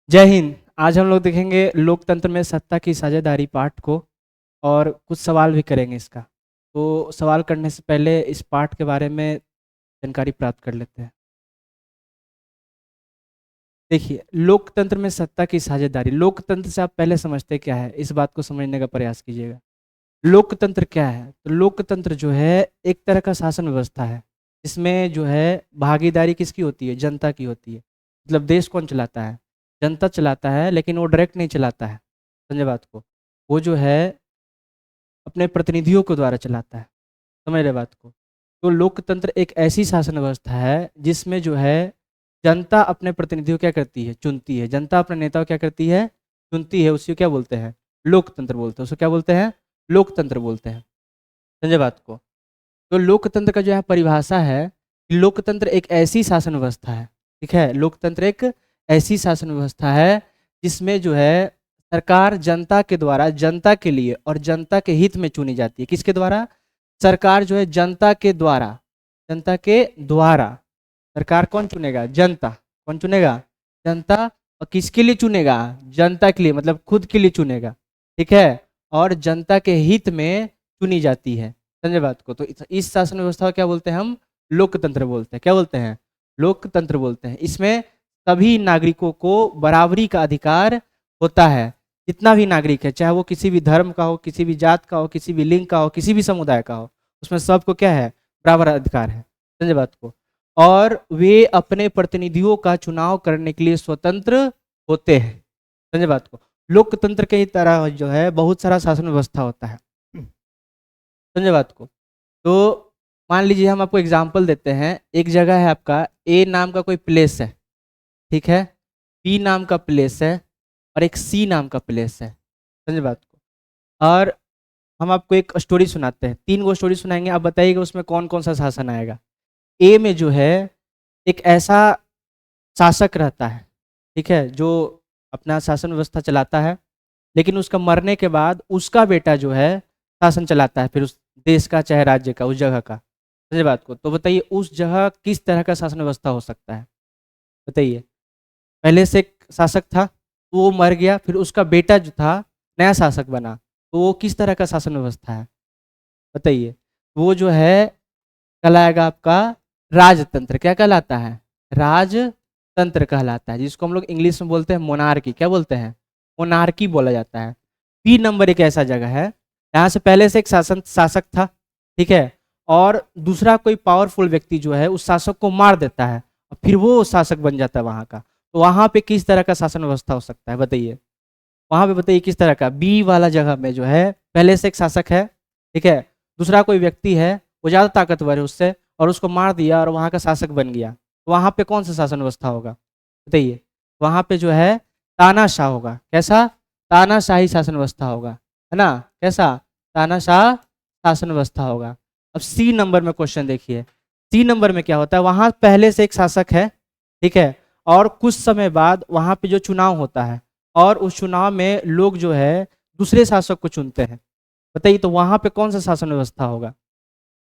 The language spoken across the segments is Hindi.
जय हिंद। आज हम लोग देखेंगे लोकतंत्र में सत्ता की साझेदारी पाठ को और कुछ सवाल भी करेंगे इसका। तो सवाल करने से पहले इस पाठ के बारे में जानकारी प्राप्त कर लेते हैं। देखिए, लोकतंत्र में सत्ता की साझेदारी, लोकतंत्र से आप पहले समझते क्या है, इस बात को समझने का प्रयास कीजिएगा। लोकतंत्र क्या है? तो लोकतंत्र जो है एक तरह का शासन व्यवस्था है। इसमें जो है भागीदारी किसकी होती है? जनता की होती है। मतलब देश कौन चलाता है? जनता चलाता है, लेकिन वो डायरेक्ट नहीं चलाता है। समझे बात को? वो जो है अपने प्रतिनिधियों के द्वारा चलाता है। समझ रहे बात को? तो लोकतंत्र एक ऐसी शासन व्यवस्था है जिसमें जो है जनता अपने प्रतिनिधियों क्या करती है? चुनती है। जनता अपने नेताओं क्या करती है? चुनती है। उसी को क्या बोलते हैं? लोकतंत्र बोलते हैं। उसको क्या बोलते हैं? लोकतंत्र बोलते हैं। समझे बात को? तो लोकतंत्र का जो है परिभाषा है कि लोकतंत्र एक ऐसी शासन व्यवस्था है। ठीक है, लोकतंत्र एक ऐसी शासन व्यवस्था है जिसमें जो है सरकार जनता के द्वारा, जनता के लिए और जनता के हित में चुनी जाती है। किसके द्वारा? सरकार जो है जनता के द्वारा, जनता के द्वारा। सरकार कौन चुनेगा? जनता। कौन चुनेगा? जनता। और किसके लिए चुनेगा? जनता के लिए, मतलब खुद के लिए चुनेगा। ठीक है, और जनता के हित में चुनी जाती है। समझे बात को? तो इस शासन व्यवस्था को क्या बोलते हैं? हम लोकतंत्र बोलते हैं। क्या बोलते हैं? लोकतंत्र बोलते हैं। इसमें सभी नागरिकों को बराबरी का अधिकार होता है। जितना भी नागरिक है, चाहे वो किसी भी धर्म का हो, किसी भी जात का हो, किसी भी लिंग का हो, किसी भी समुदाय का हो, उसमें सबको क्या है? बराबर अधिकार है। समझे बात को? और वे अपने प्रतिनिधियों का चुनाव करने के लिए स्वतंत्र होते हैं। समझे बात को? लोकतंत्र की तरह जो है बहुत सारा शासन व्यवस्था होता है। समझे बात को? तो मान लीजिए हम आपको एग्जाम्पल देते हैं। एक जगह है आपका, ए नाम का कोई प्लेस है। ठीक है, बी नाम का प्लेस है और एक सी नाम का प्लेस है। समझे बात को? और हम आपको एक स्टोरी सुनाते हैं, 3 गो स्टोरी सुनाएंगे। आप बताइएगा उसमें कौन कौन सा शासन आएगा। ए में जो है एक ऐसा शासक रहता है, ठीक है, जो अपना शासन व्यवस्था चलाता है, लेकिन उसका मरने के बाद उसका बेटा जो है शासन चलाता है, फिर उस देश का चाहे राज्य का, उस जगह का। समझे बात को? तो बताइए उस जगह किस तरह का शासन व्यवस्था हो सकता है? बताइए। पहले से एक शासक था, तो वो मर गया, फिर उसका बेटा जो था नया शासक बना, तो वो किस तरह का शासन व्यवस्था है? बताइए। वो जो है कहलाएगा आपका राजतंत्र। क्या कहलाता है? राजतंत्र कहलाता है, जिसको हम लोग इंग्लिश में बोलते हैं मोनार्की। क्या बोलते हैं? मोनार्की बोला जाता है। बी नंबर एक ऐसा जगह है, यहाँ से पहले से एक शासक था। ठीक है, और दूसरा कोई पावरफुल व्यक्ति जो है उस शासक को मार देता है, और फिर वो शासक बन जाता है वहाँ का। तो वहाँ पे किस तरह का शासन व्यवस्था हो सकता है? बताइए। वहाँ पे बताइए किस तरह का। बी वाला जगह में जो है पहले से एक शासक है, ठीक है, दूसरा कोई व्यक्ति है, वो ज़्यादा ताकतवर है उससे, और उसको मार दिया और वहाँ का शासक बन गया। तो वहाँ पे कौन सा शासन व्यवस्था होगा? बताइए। वहाँ पे जो है तानाशाह होगा। कैसा? तानाशाही शासन व्यवस्था होगा, है ना? कैसा? तानाशाह शासन व्यवस्था होगा। अब सी नंबर में क्वेश्चन देखिए। सी नंबर में क्या होता है? वहाँ पहले से एक शासक है, ठीक है, और कुछ समय बाद वहाँ पे जो चुनाव होता है, और उस चुनाव में लोग जो है दूसरे शासक को चुनते हैं। बताइए, तो वहाँ पे कौन सा शासन व्यवस्था होगा?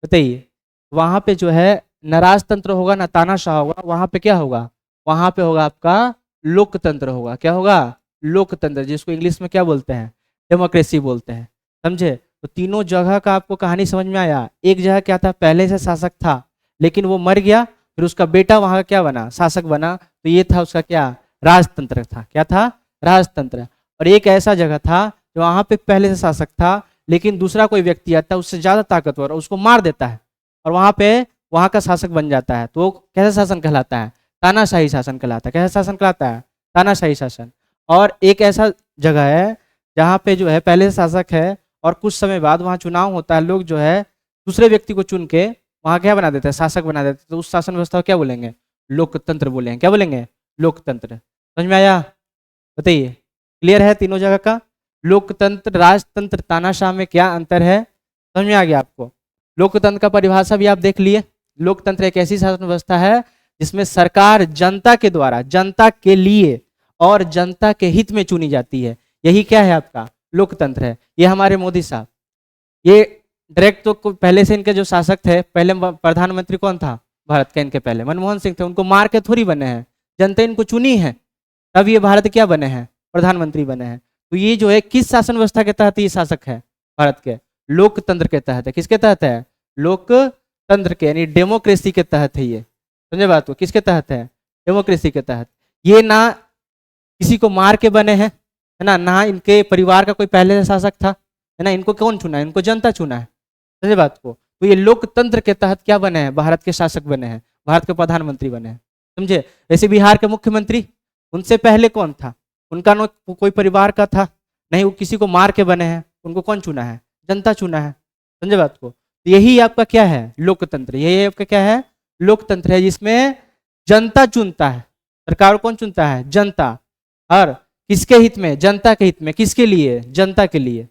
बताइए। वहाँ पे जो है न राजतंत्र होगा ना तानाशाह होगा। वहाँ पे क्या होगा? वहाँ पे होगा आपका लोकतंत्र होगा। क्या होगा? लोकतंत्र, जिसको इंग्लिश में क्या बोलते हैं? डेमोक्रेसी बोलते हैं। समझे? तो तीनों जगह का आपको कहानी समझ में आया। एक जगह क्या था? पहले से शासक था, लेकिन वो मर गया, फिर उसका बेटा वहाँ का क्या बना? शासक बना। तो ये था उसका क्या? राजतंत्र था। क्या था? राजतंत्र। और एक ऐसा जगह था जो वहाँ पे पहले से शासक था, लेकिन दूसरा कोई व्यक्ति आता है उससे ज्यादा ताकतवर, और उसको मार देता है, और वहाँ पे वहाँ का शासक बन जाता है। तो वो कैसा शासन कहलाता है? तानाशाही शासन कहलाता है। कैसा शासन कहलाता है? तानाशाही शासन। और एक ऐसा जगह है जहाँ पे जो है पहले से शासक है, और कुछ समय बाद वहाँ चुनाव होता है, लोग जो है दूसरे व्यक्ति को चुन के वहाँ क्या बना देते हैं? शासक बना देते हैं। तो उस शासन व्यवस्था को क्या बोलेंगे? लोकतंत्र बोलेंगे। क्या बोलेंगे? लोकतंत्र। समझ में आया? बताइए। क्लियर है तीनों जगह का? लोकतंत्र, राजतंत्र, तानाशाह में क्या अंतर है? समझ में आ गया आपको? लोकतंत्र का परिभाषा भी आप देख लिए। लोकतंत्र एक ऐसी शासन व्यवस्था है जिसमें सरकार जनता के द्वारा, जनता के लिए और जनता के हित में चुनी जाती है। यही क्या है आपका? लोकतंत्र है। ये हमारे मोदी साहब, ये डायरेक्ट तो पहले से इनके जो शासक थे, पहले प्रधानमंत्री कौन था भारत का? इनके पहले मनमोहन सिंह थे। उनको मार के थोड़ी बने हैं, जनता इनको चुनी है। तब ये भारत क्या बने हैं, प्रधानमंत्री बने हैं। तो ये जो है किस शासन व्यवस्था के तहत ये शासक है भारत के, लोकतंत्र के तहत है। किसके तहत है, लोकतंत्र के, यानी डेमोक्रेसी के तहत है ये। समझे बात को, किसके तहत है, डेमोक्रेसी के तहत। ये ना किसी को मार के बने हैं, है ना, ना इनके परिवार का कोई पहले से शासक था, है ना, इनको कौन चुना है, इनको जनता चुना है। समझे बात को। तो ये लोकतंत्र के तहत क्या बने हैं, भारत के शासक बने हैं, भारत के प्रधानमंत्री बने हैं। समझे। जैसे बिहार के मुख्यमंत्री, उनसे पहले कौन था, उनका न कोई परिवार का था, नहीं वो किसी को मार के बने हैं, उनको कौन चुना है, जनता चुना है। समझे बात को। तो यही आपका क्या है, लोकतंत्र। यही आपका क्या है, लोकतंत्र है, जिसमें जनता चुनता है। सरकार कौन चुनता है, जनता। और किसके हित में, जनता के हित में। किसके लिए, जनता के लिए।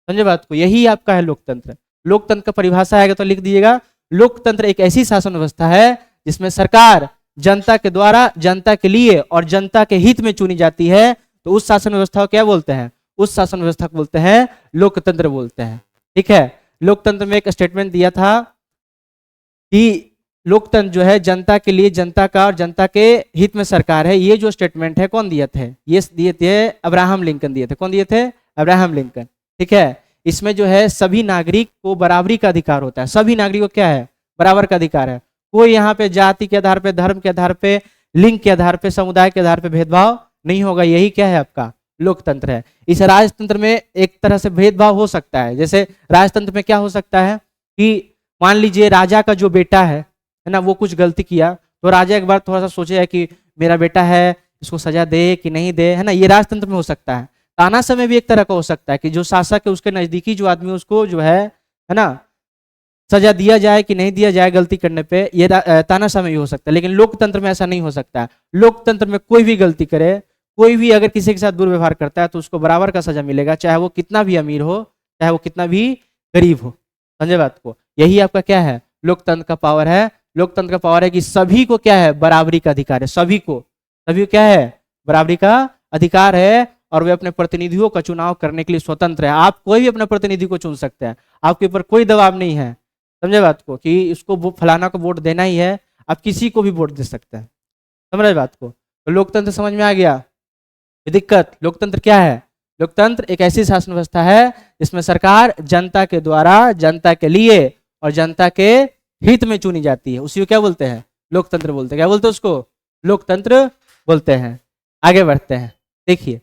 समझे बात को। यही आपका है लोकतंत्र। लोकतंत्र का परिभाषा आएगा तो लिख दीजिएगा, लोकतंत्र एक ऐसी शासन व्यवस्था है जिसमें सरकार जनता के द्वारा, जनता के लिए और जनता के हित में चुनी जाती है। तो उस शासन व्यवस्था को क्या बोलते हैं, उस शासन व्यवस्था को बोलते हैं लोकतंत्र बोलते हैं। ठीक है। लोकतंत्र में एक स्टेटमेंट दिया था कि लोकतंत्र जो है जनता के लिए, जनता का और जनता के हित में सरकार है। ये जो स्टेटमेंट है कौन दिए थे, ये दिए थे अब्राहम लिंकन दिए थे। कौन दिए थे, अब्राहम लिंकन। ठीक है। इसमें जो है सभी नागरिक को बराबरी का अधिकार होता है। सभी नागरिकों को क्या है, बराबर का अधिकार है। कोई यहाँ पे जाति के आधार पे, धर्म के आधार पे, लिंग के आधार पे, समुदाय के आधार पे भेदभाव नहीं होगा। यही क्या है आपका लोकतंत्र है। इस राजतंत्र में एक तरह से भेदभाव हो सकता है। जैसे राजतंत्र में क्या हो सकता है कि मान लीजिए राजा का जो बेटा है ना, वो कुछ गलती किया, तो राजा एक बार थोड़ा सा सोचेगा कि मेरा बेटा है, इसको सजा दे कि नहीं दे, है ना। ये राजतंत्र में हो सकता है। तानाशाह में भी एक तरह का हो सकता है कि जो शासक है उसके नजदीकी जो आदमी, उसको जो है ना, सजा दिया जाए कि नहीं दिया जाए गलती करने पे। ये तानाशाह में भी हो सकता है। लेकिन लोकतंत्र में ऐसा नहीं हो सकता है। लोकतंत्र में कोई भी गलती करे, कोई भी अगर किसी के साथ दुर्व्यवहार करता है तो उसको बराबर का सजा मिलेगा, चाहे वो कितना भी अमीर हो, चाहे वो कितना भी गरीब हो। समझे बात को। यही आपका क्या है, लोकतंत्र का पावर है। लोकतंत्र का पावर है कि सभी को क्या है, बराबरी का अधिकार है। सभी को क्या है, बराबरी का अधिकार है। और वे अपने प्रतिनिधियों का चुनाव करने के लिए स्वतंत्र है। आप कोई भी अपने प्रतिनिधि को चुन सकते हैं, आपके ऊपर कोई दबाव नहीं है। समझे बात को, कि इसको फलाना को वोट देना ही है, आप किसी को भी वोट दे सकते हैं। समझ बात को। तो लोकतंत्र समझ में आ गया। ये दिक्कत, लोकतंत्र क्या है, लोकतंत्र एक ऐसी शासन व्यवस्था है जिसमें सरकार जनता के द्वारा, जनता के लिए और जनता के हित में चुनी जाती है। उसी को क्या बोलते हैं, लोकतंत्र बोलते हैं। क्या बोलते हैं उसको, लोकतंत्र बोलते हैं। आगे बढ़ते हैं। देखिए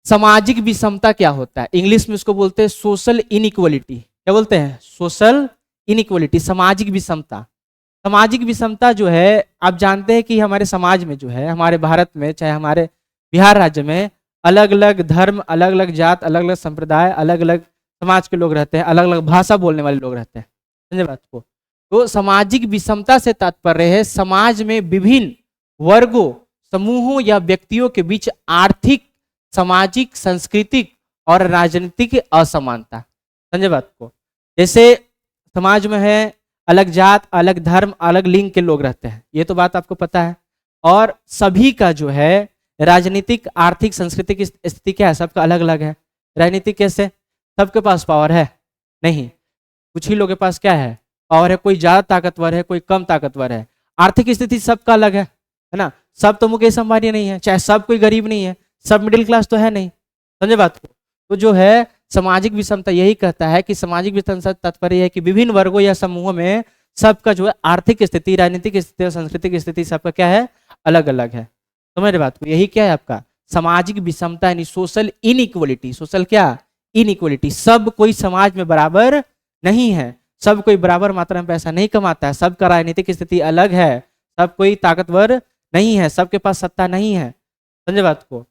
सामाजिक विषमता क्या होता है, इंग्लिश में उसको बोलते हैं सोशल इनइक्वलिटी। क्या बोलते हैं, सोशल इनइक्वलिटी, सामाजिक विषमता। सामाजिक विषमता जो है, आप जानते हैं कि हमारे समाज में जो है, हमारे भारत में, चाहे हमारे बिहार राज्य में, अलग अलग धर्म, अलग अलग जात, अलग अलग संप्रदाय, अलग अलग समाज के लोग रहते हैं, अलग अलग भाषा बोलने वाले लोग रहते हैं। समझे बात को। तो सामाजिक विषमता से तात्पर्य है समाज में विभिन्न वर्गों, समूहों या व्यक्तियों के बीच आर्थिक, सामाजिक, सांस्कृतिक और राजनीतिक असमानता। समझे बात को। जैसे समाज में है अलग जात, अलग धर्म, अलग लिंग के लोग रहते हैं, ये तो बात आपको पता है। और सभी का जो है राजनीतिक, आर्थिक, सांस्कृतिक स्थिति क्या है, सबका अलग अलग है। राजनीतिक कैसे, सबके पास पावर है नहीं, कुछ ही लोगों के पास क्या है, पावर है। कोई ज्यादा ताकतवर है, कोई कम ताकतवर है। आर्थिक स्थिति सबका अलग है ना। सब तो मुकेश अंबानी नहीं है, चाहे सब कोई गरीब नहीं है, सब मिडिल क्लास तो है नहीं। समझे बात को। तो जो है सामाजिक विषमता यही कहता है कि सामाजिक विषमता तात्पर्य है कि विभिन्न वर्गों या समूहों में सबका जो है आर्थिक स्थिति, राजनीतिक स्थिति और सांस्कृतिक स्थिति सबका क्या है, अलग अलग है। समझ रहे बात को। यही क्या है आपका सामाजिक विषमता, यानी सोशल इनइक्वलिटी। सोशल क्या, इनइक्वलिटी। सब कोई समाज में बराबर नहीं है, सब कोई बराबर मात्रा में पैसा नहीं कमाता है, सबका राजनीतिक स्थिति अलग है, सब कोई ताकतवर नहीं है, सबके पास सत्ता नहीं है। समझे बात को।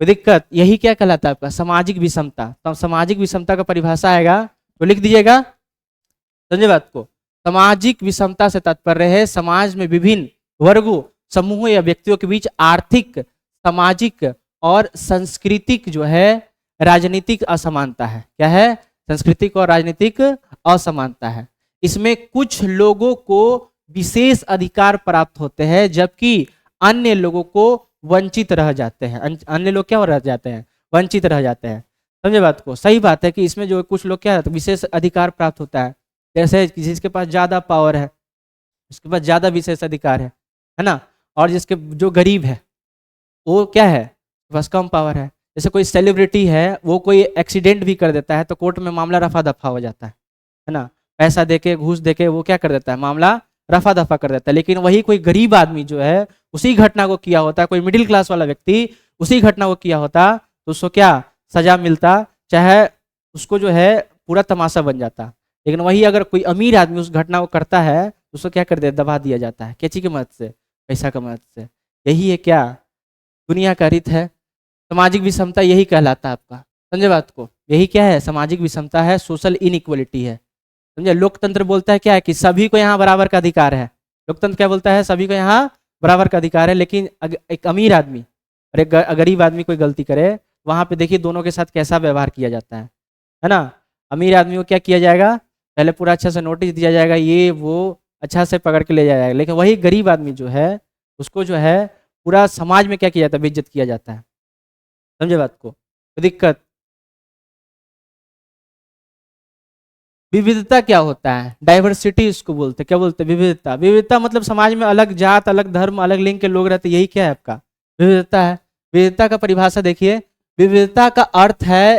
दिक्कत यही क्या कहलाता है आपका सामाजिक विषमता। तो सामाजिक विषमता का परिभाषा आएगा तो लिख दीजिएगा। समझे बात को। सामाजिक विषमता से तात्पर्य है समाज में विभिन्न वर्गों, समूहों या व्यक्तियों के बीच आर्थिक, सामाजिक और सांस्कृतिक जो है राजनीतिक असमानता है। क्या है, सांस्कृतिक और राजनीतिक असमानता है। इसमें कुछ लोगों को विशेष अधिकार प्राप्त होते हैं जबकि अन्य लोगों को वंचित रह जाते हैं। अन्य लोग क्या रह जाते हैं, वंचित रह जाते हैं। समझे बात को। सही बात है कि इसमें जो कुछ लोग क्या विशेष अधिकार प्राप्त होता है, जैसे जिसके पास ज्यादा पावर है उसके पास ज्यादा विशेष अधिकार है ना। और जिसके जो गरीब है वो क्या है, बस कम पावर है। जैसे कोई सेलिब्रिटी है, वो कोई एक्सीडेंट भी कर देता है तो कोर्ट में मामला रफा दफा हो जाता है ना। पैसा देके, घूस देके वो क्या कर देता है, मामला रफा दफा कर देता है। लेकिन वही कोई गरीब आदमी जो है उसी घटना को किया होता, कोई मिडिल क्लास वाला व्यक्ति उसी घटना को किया होता, तो उसको क्या सजा मिलता, चाहे उसको जो है पूरा तमाशा बन जाता। लेकिन वही अगर कोई अमीर आदमी उस घटना को करता है तो उसको क्या कर दिया, दबा दिया जाता है। कैची की मदद से, पैसा की मदद से। यही है क्या, दुनिया का रीत है। सामाजिक विषमता यही कहलाता है आपका, समझे बात को। यही क्या है, सामाजिक विषमता है, सोशल इनइक्वलिटी है, समझे। लोकतंत्र बोलता है क्या है कि सभी को यहाँ बराबर का अधिकार है। लोकतंत्र क्या बोलता है, सभी को यहाँ बराबर का अधिकार है। लेकिन एक अमीर आदमी और एक गरीब आदमी कोई गलती करे, वहां पे देखिए दोनों के साथ कैसा व्यवहार किया जाता है ना। अमीर आदमी को क्या किया जाएगा, पहले पूरा अच्छा से नोटिस दिया जाएगा, ये वो अच्छा से पकड़ के ले जाया जाएगा। लेकिन वही गरीब आदमी जो है उसको जो है पूरा समाज में क्या किया जाता है, बेइज्जत किया जाता है, समझे बात को। तो दिक्कत, विविधता क्या होता है, डाइवर्सिटी इसको बोलते हैं। क्या बोलते हैं, विविधता। विविधता मतलब समाज में अलग जात, अलग धर्म, अलग लिंग के लोग रहते, यही क्या है आपका, विविधता है। विविधता का परिभाषा देखिए, विविधता का अर्थ है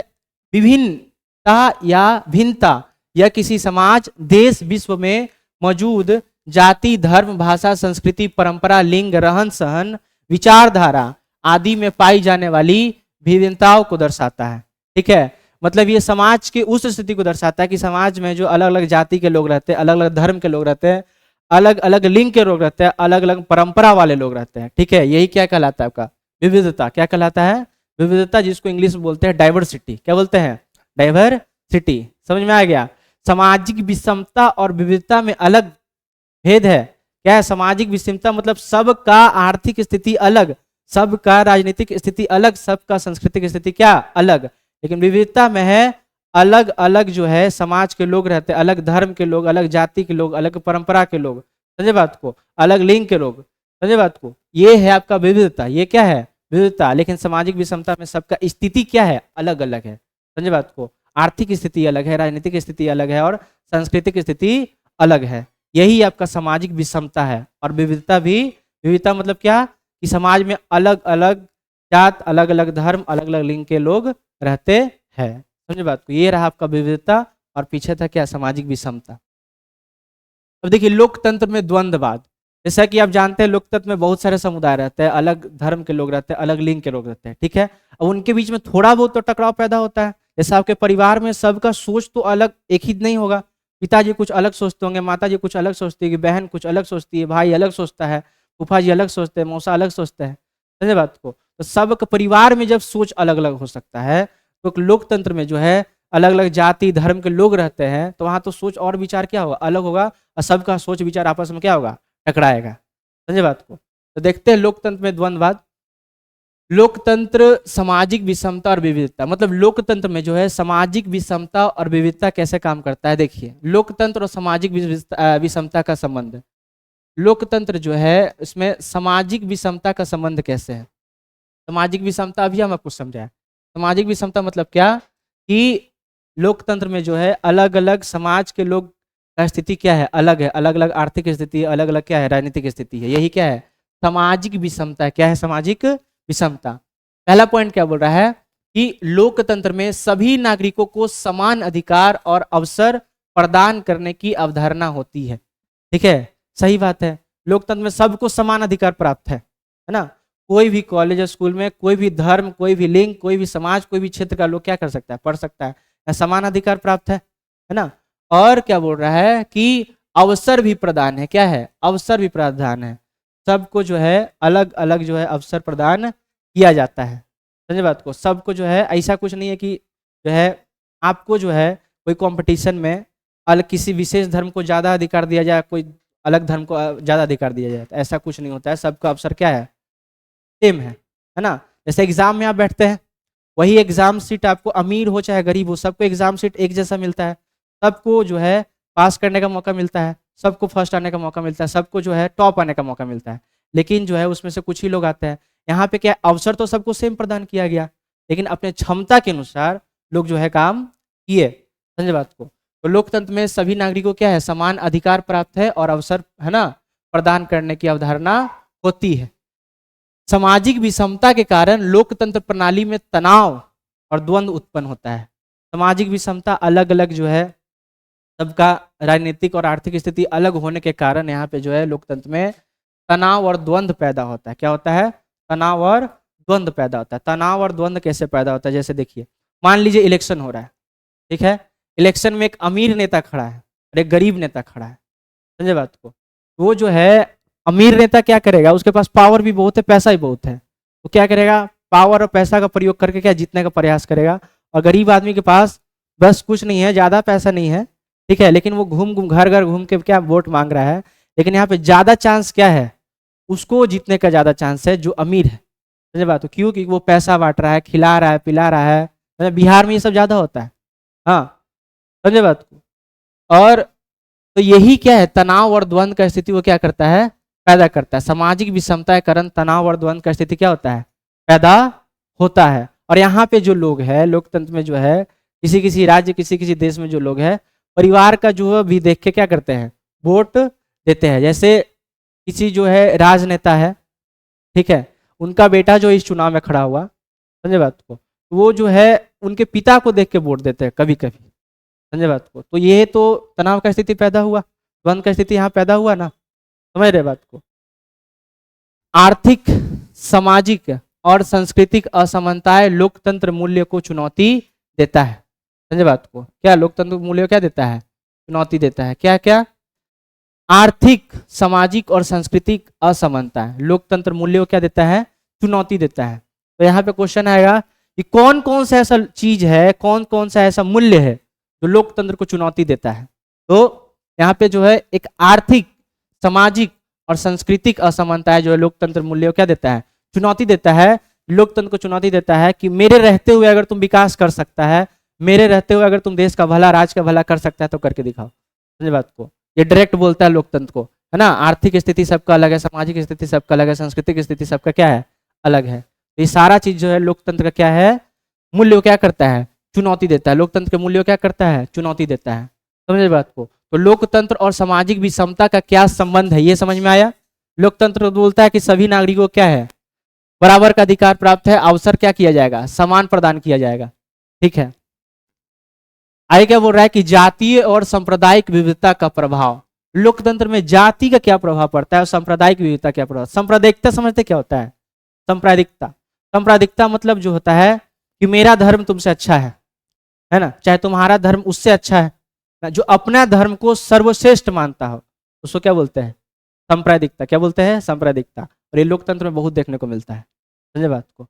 विभिन्नता या भिन्नता, या किसी समाज, देश, विश्व में मौजूद जाति, धर्म, भाषा, संस्कृति, परंपरा, लिंग, रहन सहन, विचारधारा आदि में पाई जाने वाली विभिन्नताओं को दर्शाता है। ठीक है, मतलब ये समाज की उस स्थिति को दर्शाता है कि समाज में जो अलग अलग जाति के लोग रहते हैं, अलग अलग धर्म के लोग रहते हैं, अलग अलग लिंग के लोग रहते हैं, अलग अलग परंपरा वाले लोग रहते हैं। ठीक है, यही क्या कहलाता है आपका, विविधता। क्या कहलाता है, विविधता, जिसको इंग्लिश में बोलते हैं डाइवर्सिटी। क्या बोलते हैं, डाइवर्सिटी। समझ में आ गया। सामाजिक विषमता और विविधता में अलग भेद है। क्या है, सामाजिक विषमता मतलब सबका आर्थिक स्थिति अलग, सबका राजनीतिक स्थिति अलग, सबका सांस्कृतिक स्थिति क्या अलग। लेकिन विविधता में है अलग अलग जो है समाज के लोग रहते हैं, अलग धर्म के लोग, अलग जाति के लोग, अलग परंपरा के लोग, समझे बात को, अलग लिंग के लोग, समझे बात को। ये है आपका विविधता, ये क्या है, विविधता। लेकिन सामाजिक विषमता में सबका स्थिति क्या है, अलग अलग है, समझे बात को। आर्थिक स्थिति अलग है, राजनीतिक स्थिति अलग है और सांस्कृतिक स्थिति अलग है। यही आपका सामाजिक विषमता है। और विविधता भी, विविधता मतलब क्या कि समाज में अलग अलग जात, अलग अलग धर्म, अलग अलग लिंग के लोग रहते हैं, समझे बात को। ये रहा आपका विविधता और पीछे था क्या, सामाजिक विषमता। अब देखिए लोकतंत्र में द्वंद्ववाद, जैसा कि आप जानते हैं लोकतंत्र में बहुत सारे समुदाय रहते हैं, अलग धर्म के लोग रहते हैं, अलग लिंग के लोग रहते हैं। ठीक है, अब उनके बीच में थोड़ा बहुत तो टकराव पैदा होता है। जैसे आपके परिवार में सबका सोच तो अलग एक ही नहीं होगा, पिताजी कुछ अलग सोचते होंगे, माता जी कुछ अलग सोचती है, बहन कुछ अलग सोचती है, भाई अलग सोचता है, फूफा जी अलग सोचते हैं, मौसा अलग सोचते हैं, समझे बात को। तो सबके परिवार में जब सोच अलग अलग हो सकता है, तो लोकतंत्र में जो है अलग अलग जाति धर्म के लोग रहते हैं, तो वहां तो सोच और विचार क्या होगा, अलग होगा, और सबका सोच विचार आपस में क्या होगा, टकराएगा, समझे बात को। तो देखते हैं लोकतंत्र में द्वंद्ववाद। लोकतंत्र, सामाजिक विषमता और विविधता, मतलब लोकतंत्र में जो है सामाजिक विषमता और विविधता कैसे काम करता है। देखिए लोकतंत्र और सामाजिक विषमता का संबंध, लोकतंत्र जो है इसमें सामाजिक विषमता का संबंध कैसे है। सामाजिक विषमता अभी हम आपको समझाया। सामाजिक विषमता मतलब क्या कि लोकतंत्र में जो है अलग अलग समाज के लोग का स्थिति क्या है, अलग है, अलग अलग आर्थिक स्थिति, अलग अलग क्या है, राजनीतिक स्थिति है। यही क्या है, सामाजिक विषमता। क्या है, सामाजिक विषमता। पहला पॉइंट क्या बोल रहा है कि लोकतंत्र में सभी नागरिकों को समान अधिकार और अवसर प्रदान करने की अवधारणा होती है। ठीक है, सही बात है, लोकतंत्र में सबको समान अधिकार प्राप्त है ना। कोई भी कॉलेज स्कूल में कोई भी धर्म, कोई भी लिंग, कोई भी समाज, कोई भी क्षेत्र का लोग क्या कर सकता है, पढ़ सकता है, समान अधिकार प्राप्त है ना। और क्या बोल रहा है कि अवसर भी प्रदान है। क्या है, अवसर भी प्रदान है, सबको जो है अलग अलग जो है अवसर प्रदान किया जाता है, समझे बात को। सबको जो है ऐसा कुछ नहीं है कि जो है आपको जो है कोई कंपटीशन में अलग किसी विशेष धर्म को ज़्यादा अधिकार दिया जाए, कोई अलग धर्म को ज़्यादा अधिकार दिया जाए, ऐसा कुछ नहीं होता है। सबका अवसर क्या है, सेम है ना। जैसे एग्जाम में आप बैठते हैं, वही एग्जाम सीट आपको अमीर हो चाहे गरीब हो, सबको एग्जाम सीट एक जैसा मिलता है, सबको जो है पास करने का मौका मिलता है, सबको फर्स्ट आने का मौका मिलता है, सबको जो है टॉप आने का मौका मिलता है। लेकिन जो है उसमें से कुछ ही लोग आते हैं। यहाँ पे क्या अवसर तो सबको सेम प्रदान किया गया, लेकिन अपने क्षमता के अनुसार लोग जो है काम किए, समझे बात को। तो लोकतंत्र में सभी नागरिकों क्या है, समान अधिकार प्राप्त है और अवसर है ना प्रदान करने की अवधारणा होती है। सामाजिक विषमता के कारण लोकतंत्र प्रणाली में तनाव और द्वंद्व उत्पन्न होता है। सामाजिक विषमता अलग अलग जो है सबका राजनीतिक और आर्थिक स्थिति अलग होने के कारण यहाँ पे जो है लोकतंत्र में तनाव और द्वंद्व पैदा होता है। क्या होता है? तनाव और द्वंद्व पैदा होता है। तनाव और द्वंद्व कैसे पैदा होता है? जैसे देखिए, मान लीजिए इलेक्शन हो रहा है, ठीक है। इलेक्शन में एक अमीर नेता खड़ा है और एक गरीब नेता खड़ा है, समझे बात को। वो जो है अमीर नेता क्या करेगा, उसके पास पावर भी बहुत है, पैसा भी बहुत है, तो क्या करेगा, पावर और पैसा का प्रयोग करके क्या जीतने का प्रयास करेगा। और गरीब आदमी के पास बस कुछ नहीं है, ज्यादा पैसा नहीं है, ठीक है, लेकिन वो घूम घूम घर घर घूम के क्या वोट मांग रहा है। लेकिन यहाँ पे ज्यादा चांस क्या है, उसको जीतने का ज्यादा चांस है जो अमीर है, समझे बात। तो क्यों? क्योंकि वो पैसा बांट रहा है, खिला रहा है, पिला रहा है। मतलब बिहार में ये सब ज्यादा होता है, हाँ, समझे बात को। और तो यही क्या है, तनाव और द्वंद्व का स्थिति वो क्या करता है, पैदा करता है। सामाजिक विषमता के कारण तनाव और द्वंद्व का स्थिति क्या होता है, पैदा होता है। और यहाँ पे जो लोग है लोकतंत्र में जो है, किसी किसी राज्य किसी किसी देश में जो लोग है परिवार का जो है भी देख के क्या करते हैं, वोट देते हैं। जैसे किसी जो है राजनेता है, ठीक है, उनका बेटा जो इस चुनाव में खड़ा हुआ, समझे बात को, वो जो है उनके पिता को देख के वोट देते हैं कभी कभी, समझे बात को। तो ये तो तनाव का स्थिति पैदा हुआ, द्वंद्व का स्थिति यहाँ पैदा हुआ ना, समझ रहे बात को। आर्थिक, सामाजिक और सांस्कृतिक असमानताएं लोकतंत्र मूल्य को चुनौती देता है, समझे बात को। क्या लोकतंत्र मूल्य क्या देता है, चुनौती देता है। क्या क्या? आर्थिक, सामाजिक और सांस्कृतिक असमानता है लोकतंत्र मूल्य को क्या देता है, चुनौती देता है। तो यहाँ पे क्वेश्चन आएगा कि कौन कौन सा ऐसा चीज है, कौन कौन सा ऐसा मूल्य है जो लोकतंत्र को चुनौती देता है। तो यहाँ पे जो है एक आर्थिक, सामाजिक और सांस्कृतिक असमानता है जो है लोकतंत्र मूल्य को क्या देता है, चुनौती देता है। लोकतंत्र को चुनौती देता है कि मेरे रहते हुए अगर तुम विकास कर सकता है, मेरे रहते हुए अगर तुम देश का भला, राज का भला कर सकता है तो करके दिखाओ, समझे बात को। ये डायरेक्ट बोलता है लोकतंत्र को, है ना। आर्थिक स्थिति सबका अलग है, सामाजिक स्थिति सबका अलग है, सांस्कृतिक स्थिति सबका क्या है, अलग है। तो ये सारा चीज जो है लोकतंत्र का क्या है, मूल्य को क्या करता है, चुनौती देता है। लोकतंत्र के मूल्य को क्या करता है, चुनौती देता है, समझे बात को। तो लोकतंत्र और सामाजिक विषमता का क्या संबंध है, ये समझ में आया। लोकतंत्र बोलता है कि सभी नागरिकों को क्या है, बराबर का अधिकार प्राप्त है, अवसर क्या किया जाएगा, समान प्रदान किया जाएगा, ठीक है। आगे क्या बोल रहा है कि जातीय और सांप्रदायिक विविधता का प्रभाव, लोकतंत्र में जाति का क्या प्रभाव पड़ता है और सांप्रदायिक विविधता क्या प्रभाव। सांप्रदायिकता समझते क्या होता है, सांप्रदायिकता, सांप्रदायिकता मतलब जो होता है कि मेरा धर्म तुमसे अच्छा है ना, चाहे तुम्हारा धर्म उससे अच्छा है ना, जो अपना धर्म को सर्वश्रेष्ठ मानता हो उसको क्या बोलते हैं, सांप्रदायिकता। क्या बोलते हैं, सांप्रदायिकता। और ये लोकतंत्र में बहुत देखने को मिलता है, समझे बात को।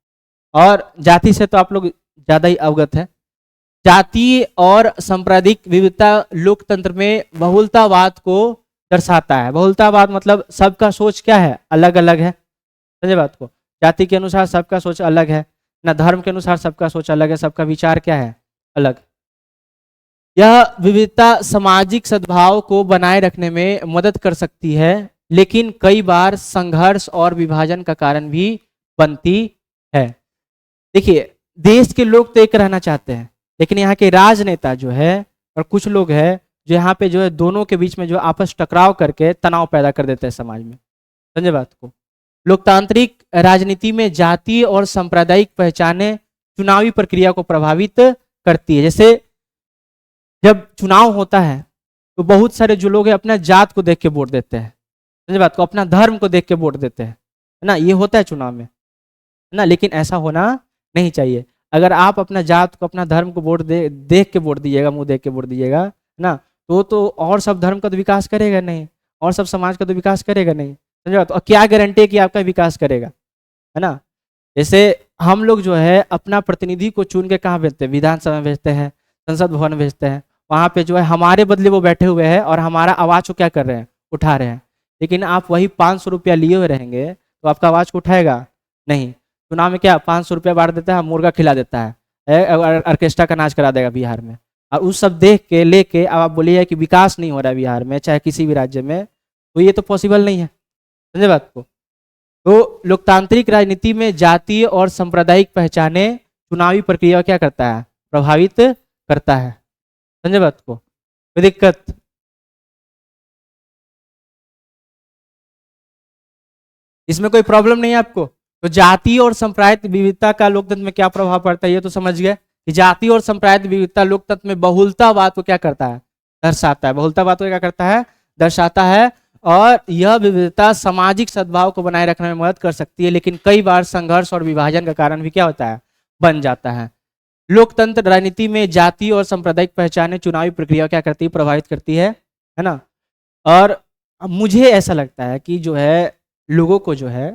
और जाति से तो आप लोग ज्यादा ही अवगत है। जातीय और सांप्रदायिक विविधता लोकतंत्र में बहुलतावाद को दर्शाता है। बहुलतावाद मतलब सबका सोच क्या है, अलग अलग है, समझे बात को। जाति के अनुसार सबका सोच अलग है ना, धर्म के अनुसार सबका सोच अलग है, सबका विचार क्या है, अलग। यह विविधता सामाजिक सद्भाव को बनाए रखने में मदद कर सकती है, लेकिन कई बार संघर्ष और विभाजन का कारण भी बनती है। देखिए, देश के लोग तो एक रहना चाहते हैं, लेकिन यहाँ के राजनेता जो है और कुछ लोग हैं जो यहाँ पे जो है दोनों के बीच में जो आपस टकराव करके तनाव पैदा कर देते हैं समाज में, समझे बात को। लोकतांत्रिक राजनीति में जातीय और सांप्रदायिक पहचाने चुनावी प्रक्रिया को प्रभावित करती है। जैसे जब चुनाव होता है तो बहुत सारे जो लोग हैं अपना जात को देख के वोट देते हैं, समझे बात को, अपना धर्म को देख के वोट देते हैं, है ना, ये होता है चुनाव में, है ना। लेकिन ऐसा होना नहीं चाहिए। अगर आप अपना जात को, अपना धर्म को वोट देख के वोट दीजिएगा, मुंह देख के वोट दीजिएगा ना, तो और सब धर्म का तो विकास करेगा नहीं, और सब समाज का तो विकास करेगा नहीं, समझे बात। और क्या गारंटी है कि आपका विकास करेगा, है ना। जैसे हम लोग जो है अपना प्रतिनिधि को चुन के कहाँ भेजते हैं, विधानसभा में भेजते हैं, संसद भवन भेजते हैं, वहाँ पे जो है हमारे बदले वो बैठे हुए हैं और हमारा आवाज को क्या कर रहे हैं, उठा रहे हैं। लेकिन आप वही 500 रुपया लिए हुए रहेंगे तो आपका आवाज को उठाएगा नहीं। चुनाव में क्या 500 रुपया बांट देता है, मुर्गा खिला देता है, ऑर्केस्ट्रा का नाच करा देगा बिहार में। और उस सब देख के लेके अब आप बोलिए कि विकास नहीं हो रहा है बिहार में, चाहे किसी भी राज्य में, तो ये तो पॉसिबल नहीं है, समझे बात को। तो लोकतांत्रिक राजनीति में जातीय और सांप्रदायिक पहचाने चुनावी प्रक्रिया क्या करता है, प्रभावित करता है, समझे बात को। कोई दिक्कत? इसमें कोई प्रॉब्लम नहीं है आपको? तो जाति और संप्रायिक विविधता का लोकतंत्र में क्या प्रभाव पड़ता है, ये तो समझ गए कि जाति और संप्रायिक विविधता लोकतंत्र में बहुलतावाद को क्या करता है, दर्शाता है। बहुलतावाद को क्या करता है, दर्शाता है। और यह विविधता सामाजिक सद्भाव को बनाए रखने में मदद कर सकती है, लेकिन कई बार संघर्ष और विभाजन का कारण भी क्या होता है, बन जाता है। लोकतंत्र राजनीति में जाति और सांप्रदायिक पहचाने चुनावी प्रक्रिया क्या करती है, प्रभावित करती है ना। और मुझे ऐसा लगता है कि जो है लोगों को जो है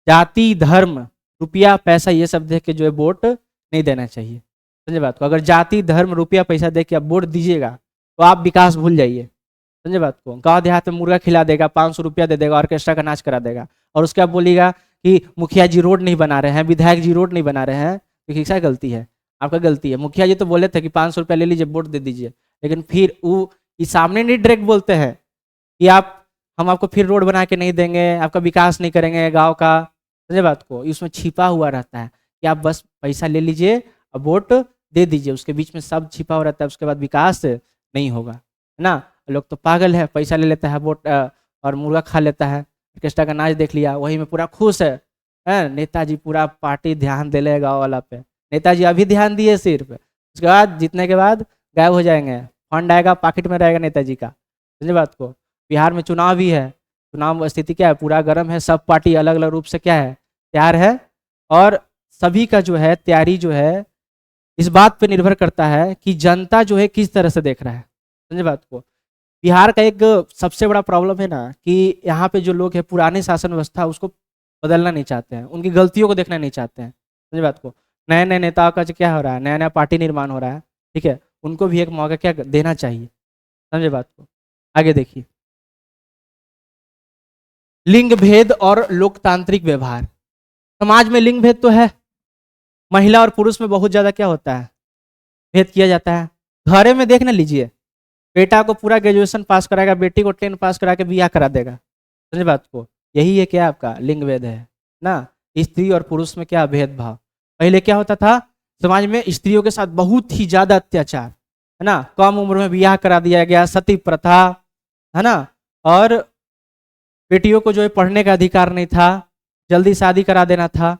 जाति, धर्म, रुपया, पैसा ये सब देख के जो है वोट नहीं देना चाहिए। समझे बात को। अगर जाति, धर्म, रुपया, पैसा देख के आप वोट दीजिएगा तो आप विकास भूल जाइए। समझे बात को। गांव देहात में मुर्गा खिला देगा, 500 रुपया दे देगा, ऑर्केस्ट्रा का नाच करा देगा, और उसके बाद बोलिएगा कि मुखिया जी रोड नहीं बना रहे हैं, विधायक जी रोड नहीं बना रहे हैं, तो किसका गलती है, आपका गलती है। मुखिया जी तो बोले थे कि 500 रुपया ले लीजिए, वोट दे दीजिए, लेकिन फिर वो सामने नहीं डायरेक्ट बोलते हैं कि हम आपको फिर रोड बना के नहीं देंगे, आपका विकास नहीं करेंगे गाँव का। समझे बात को। इसमें छिपा हुआ रहता है कि आप बस पैसा ले लीजिए और वोट दे दीजिए, उसके बीच में सब छिपा हुआ रहता है, उसके बाद विकास नहीं होगा, है ना। लोग तो पागल है, पैसा ले लेता है वोट और मुर्गा खा लेता है, ऑर्केस्ट्रा का नाच देख लिया, वही में पूरा खुश है। नेताजी पूरा पार्टी ध्यान दे ले गाँव वाला पे, नेताजी अभी ध्यान दिए सिर्फ, उसके बाद जीतने के बाद गायब हो जाएंगे, फंड आएगा पॉकेट में रहेगा नेताजी का। समझे बात को। बिहार में चुनाव भी है, चुनाव स्थिति क्या है, पूरा गर्म है, सब पार्टी अलग अलग रूप से क्या है, तैयार है। और सभी का जो है तैयारी जो है इस बात पे निर्भर करता है कि जनता जो है किस तरह से देख रहा है। समझे बात को। बिहार का एक सबसे बड़ा प्रॉब्लम है ना कि यहाँ पे जो लोग हैं पुराने शासन व्यवस्था उसको बदलना नहीं चाहते हैं, उनकी गलतियों को देखना नहीं चाहते हैं। समझे बात को। नए नए नेताओं का जो क्या हो रहा है, नया नया पार्टी निर्माण हो रहा है, ठीक है, उनको भी एक मौका क्या देना चाहिए। समझे बात को। आगे देखिए, लिंग भेद और लोकतांत्रिक व्यवहार। समाज में लिंग भेद तो है, महिला और पुरुष में बहुत ज्यादा क्या होता है, भेद किया जाता है। घरे में देख ना लीजिए, बेटा को पूरा ग्रेजुएशन पास कराएगा, बेटी को 10 पास करा के बियाह करा देगा। समझे बात को। यही है क्या आपका लिंग भेद है ना। स्त्री और पुरुष में क्या भेदभाव। पहले क्या होता था समाज में, स्त्रियों के साथ बहुत ही ज्यादा अत्याचार, है ना, कम उम्र में बियाह करा दिया गया, सती प्रथा, है ना, और बेटियों को जो है पढ़ने का अधिकार नहीं था, जल्दी शादी करा देना था।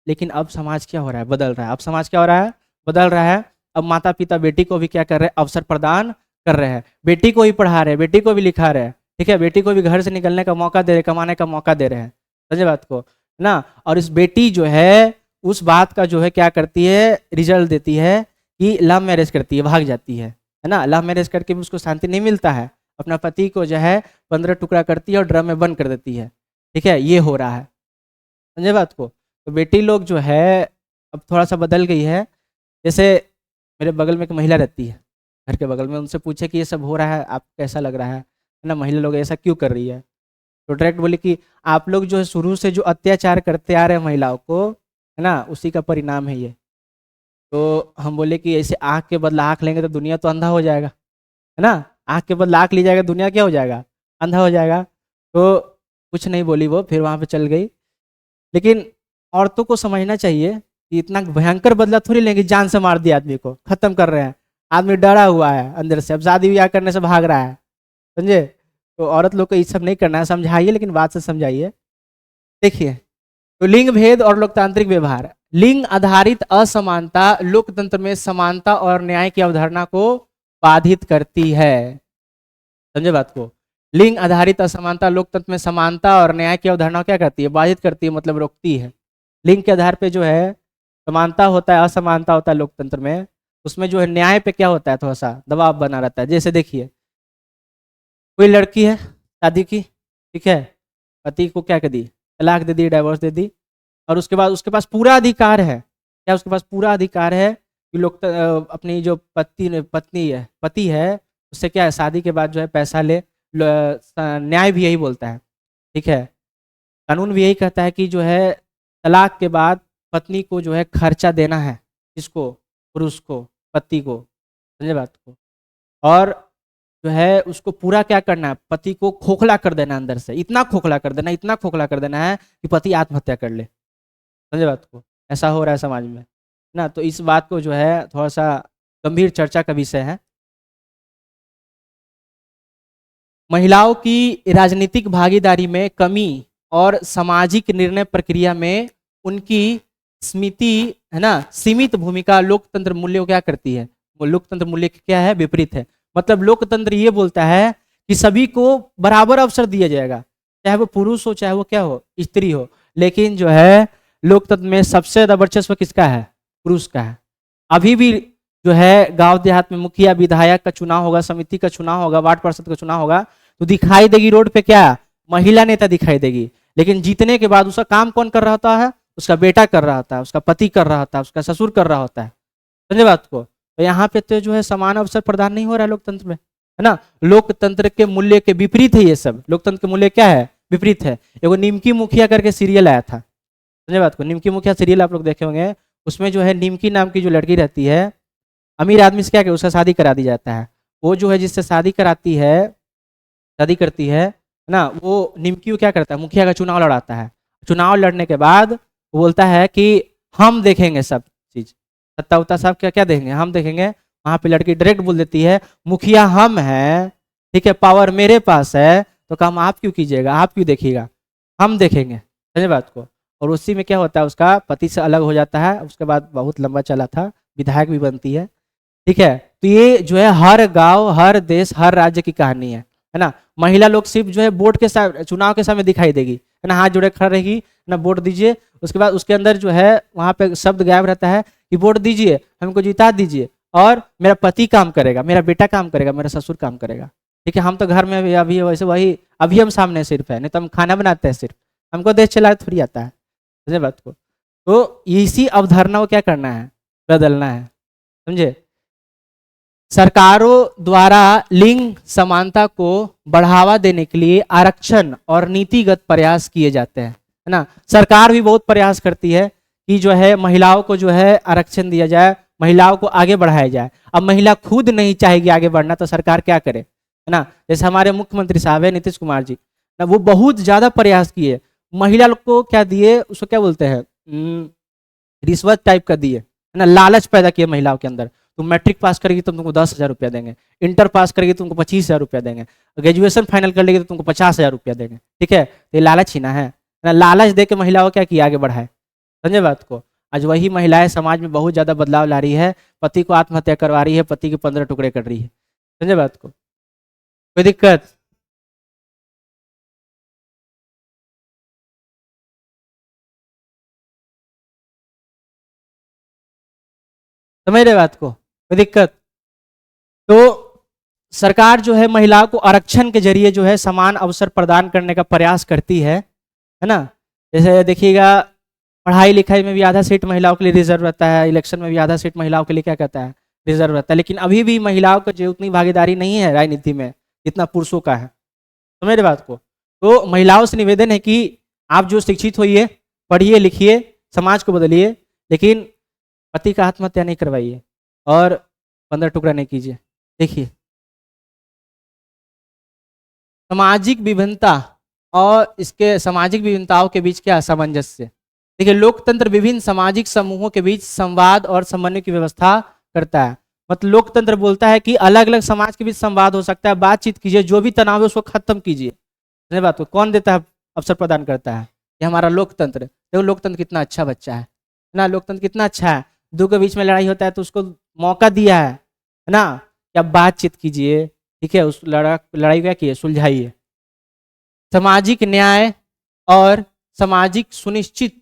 लेकिन अब समाज क्या हो रहा है, बदल रहा है। अब समाज क्या हो रहा है, बदल रहा है। अब माता पिता बेटी को भी क्या कर रहे हैं, अवसर प्रदान कर रहे हैं, बेटी को ही पढ़ा रहे हैं, बेटी को भी लिखा रहे हैं, ठीक है, बेटी को भी घर से निकलने का मौका दे रहे, कमाने का मौका दे रहे हैं। समझे बात को ना। और इस बेटी जो है उस बात का जो है क्या करती है, रिजल्ट देती है कि लव मैरिज करती है, भाग जाती है ना। लव मैरिज करके भी उसको शांति नहीं मिलता है, अपना पति को जो है 15 टुकड़ा करती है और ड्रम में बंद कर देती है, ठीक है, ये हो रहा है। समझे बात को। तो बेटी लोग जो है अब थोड़ा सा बदल गई है। जैसे मेरे बगल में एक महिला रहती है, घर के बगल में, उनसे पूछे कि ये सब हो रहा है आपको कैसा लग रहा है ना, महिला लोग ऐसा क्यों कर रही है, तो डायरेक्ट बोले कि आप लोग जो है शुरू से जो अत्याचार करते आ रहे हैं महिलाओं को, है ना, उसी का परिणाम है ये। तो हम बोले कि ऐसे आँख के बदला आँख लेंगे तो दुनिया तो अंधा हो जाएगा, है ना। आँख के बदला आँख ली जाएगा, दुनिया क्या हो जाएगा, अंधा हो जाएगा। तो कुछ नहीं बोली वो, फिर वहाँ पे चल गई। लेकिन औरतों को समझना चाहिए कि इतना भयंकर बदला थोड़ी लेंगे, जान से मार दिया आदमी को, खत्म कर रहे हैं, आदमी डरा हुआ है अंदर से, अब शादी ब्याह करने से भाग रहा है। समझे। तो औरत लोग को ये सब नहीं करना है, समझाइए, लेकिन बात से समझाइए। देखिए, तो लिंग भेद और लोकतांत्रिक व्यवहार। लिंग आधारित असमानता लोकतंत्र में समानता और न्याय की अवधारणा को बाधित करती है। समझे बात को। लिंग आधारित असमानता लोकतंत्र में समानता और न्याय की अवधारणा क्या करती है, बाधित करती है, मतलब रोकती है। लिंग के आधार पे जो है समानता होता है, असमानता होता है लोकतंत्र में, उसमें जो है न्याय पे क्या होता है, थोड़ा सा दबाव बना रहता है। जैसे देखिए, कोई लड़की है शादी की, ठीक है, पति को क्या कर दी, तलाक दे दी, डाइवोर्स दे दी, और उसके बाद उसके पास पूरा अधिकार है, क्या उसके पास पूरा अधिकार है कि लोग अपनी जो पति है उससे क्या है, शादी के बाद जो है पैसा ले। न्याय भी यही बोलता है, ठीक है, कानून भी यही कहता है कि जो है तलाक के बाद पत्नी को जो है खर्चा देना है, किसको, पुरुष को, पति को। समझे बात को। और जो है उसको पूरा क्या करना है, पति को खोखला कर देना अंदर से, इतना खोखला कर देना, इतना खोखला कर देना है कि पति आत्महत्या कर ले। समझे बात को। ऐसा हो रहा है समाज में ना। तो इस बात को जो है थोड़ा सा गंभीर चर्चा का विषय है। महिलाओं की राजनीतिक भागीदारी में कमी और सामाजिक निर्णय प्रक्रिया में उनकी स्मिति है ना सीमित भूमिका लोकतंत्र मूल्य को क्या करती है, वो लोकतंत्र मूल्य क्या है, विपरीत है। मतलब लोकतंत्र ये बोलता है कि सभी को बराबर अवसर दिया जाएगा, चाहे वो पुरुष हो चाहे वो क्या हो, स्त्री हो। लेकिन जो है लोकतंत्र में सबसे ज्यादा वर्चस्व किसका है, पुरुष का है। अभी भी जो है गांव देहात में मुखिया विधायक का चुनाव होगा, समिति का चुनाव होगा, वार्ड पार्षद का चुनाव होगा, तो दिखाई देगी रोड पे क्या, महिला नेता दिखाई देगी। लेकिन जीतने के बाद उसका काम कौन कर रहा होता है, उसका बेटा कर रहा होता है, उसका पति कर रहा होता है, उसका ससुर कर रहा होता है। समझे बात को। तो यहाँ पे तो जो है समान अवसर प्रदान नहीं हो रहा है लोकतंत्र में, है ना। लोकतंत्र के मूल्य के विपरीत है ये सब। लोकतंत्र के मूल्य क्या है, विपरीत है। एगो निमकी मुखिया करके सीरियल आया था, समझे बात को। निमकी मुखिया सीरियल आप लोग देखे होंगे। उसमें जो है निमकी नाम की जो लड़की रहती है, अमीर आदमी से क्या कर उसका शादी करा दी जाता है। वो जो है जिससे शादी कराती है, शादी करती है ना, वो निमकी को क्या करता है, मुखिया का चुनाव लड़ाता है। चुनाव लड़ने के बाद वो बोलता है कि हम देखेंगे सब चीज, सत्ता उत्ता सब क्या क्या देखेंगे, हम देखेंगे। वहां पे लड़की डायरेक्ट बोल देती है मुखिया हम हैं, ठीक है, पावर मेरे पास है, तो काम आप क्यों कीजिएगा, आप क्यों देखिएगा, हम देखेंगे। समझे बात को। और उसी में क्या होता है, उसका पति से अलग हो जाता है। उसके बाद बहुत लंबा चला था, विधायक भी बनती है, ठीक है। तो ये जो है हर गांव, हर देश, हर राज्य की कहानी है ना। महिला लोग सिर्फ जो है वोट के चुनाव के समय दिखाई देगी, है ना, हाथ जोड़े खड़ा रहेगी ना, वोट दीजिए। उसके बाद उसके अंदर जो है वहां पे शब्द गायब रहता है कि वोट दीजिए, हमको जिता दीजिए, और मेरा पति काम करेगा, मेरा बेटा काम करेगा, मेरा ससुर काम करेगा, ठीक है। हम तो घर में अभी वैसे वही अभी हम सामने सिर्फ है, नहीं तो हम खाना बनाते हैं सिर्फ, हमको देश चलाए थोड़ी आता है। समझे बात को। तो इसी अवधारणा को क्या करना है, बदलना है। समझे। सरकारों द्वारा लिंग समानता को बढ़ावा देने के लिए आरक्षण और नीतिगत प्रयास किए जाते हैं, है ना। सरकार भी बहुत प्रयास करती है कि जो है महिलाओं को जो है आरक्षण दिया जाए, महिलाओं को आगे बढ़ाया जाए। अब महिला खुद नहीं चाहेगी आगे बढ़ना, तो सरकार क्या करे, है ना। जैसे हमारे मुख्यमंत्री साहब है नीतीश कुमार जी ना, वो बहुत ज्यादा प्रयास किए, महिला लोग को क्या दिए, उसको क्या बोलते हैं, रिश्वत टाइप का दिए, है ना, लालच पैदा किए महिलाओं के अंदर। तुम मैट्रिक पास करेगी तो तुमको 10,000 रुपया देंगे, इंटर पास करेगी तो तुमको 25,000 रुपया देंगे, ग्रेजुएशन फाइनल कर लेगी तो तुमको 50,000 रुपया देंगे, ठीक है। तो ये लालच ही ना है ना, लालच दे के महिलाओं को क्या किया, आगे बढ़ाए। समझे बात को। आज वही महिलाएं समाज में बहुत ज्यादा बदलाव ला रही है, पति को आत्महत्या करवा रही है, पति के 15 टुकड़े कर रही है। समझे बात को। कोई दिक्कत। समझ रहे बात को, कोई दिक्कत। तो सरकार जो है महिलाओं को आरक्षण के जरिए जो है समान अवसर प्रदान करने का प्रयास करती है ना। जैसे देखिएगा पढ़ाई लिखाई में भी आधा सीट महिलाओं के लिए रिजर्व रहता है, इलेक्शन में भी आधा सीट महिलाओं के लिए क्या कहता है, रिजर्व रहता है। लेकिन अभी भी महिलाओं को जो उतनी भागीदारी नहीं है राजनीति में जितना पुरुषों का है। समझ रहे बात को। तो महिलाओं से निवेदन है कि आप जो शिक्षित होइए, पढ़िए लिखिए, समाज को बदलिए, लेकिन पति का आत्महत्या नहीं करवाइए और 15 टुकड़ा नहीं कीजिए। देखिए सामाजिक विभिन्नता और इसके सामाजिक विभिन्नताओं के बीच क्या सामंजस्य। देखिए लोकतंत्र विभिन्न सामाजिक समूहों के बीच संवाद और समन्वय की व्यवस्था करता है। मतलब लोकतंत्र बोलता है कि अलग अलग समाज के बीच संवाद हो सकता है, बातचीत कीजिए, जो भी तनाव है उसको खत्म कीजिए। बात को कौन देता है, अवसर प्रदान करता है, ये हमारा लोकतंत्र। देखो लोकतंत्र कितना अच्छा बच्चा है ना, लोकतंत्र कितना अच्छा है। दो के बीच में लड़ाई होता है तो उसको मौका दिया है ना, या बातचीत कीजिए, ठीक है, उस लड़ाई क्या किए, सुलझाइए। सामाजिक न्याय और सामाजिक सुनिश्चित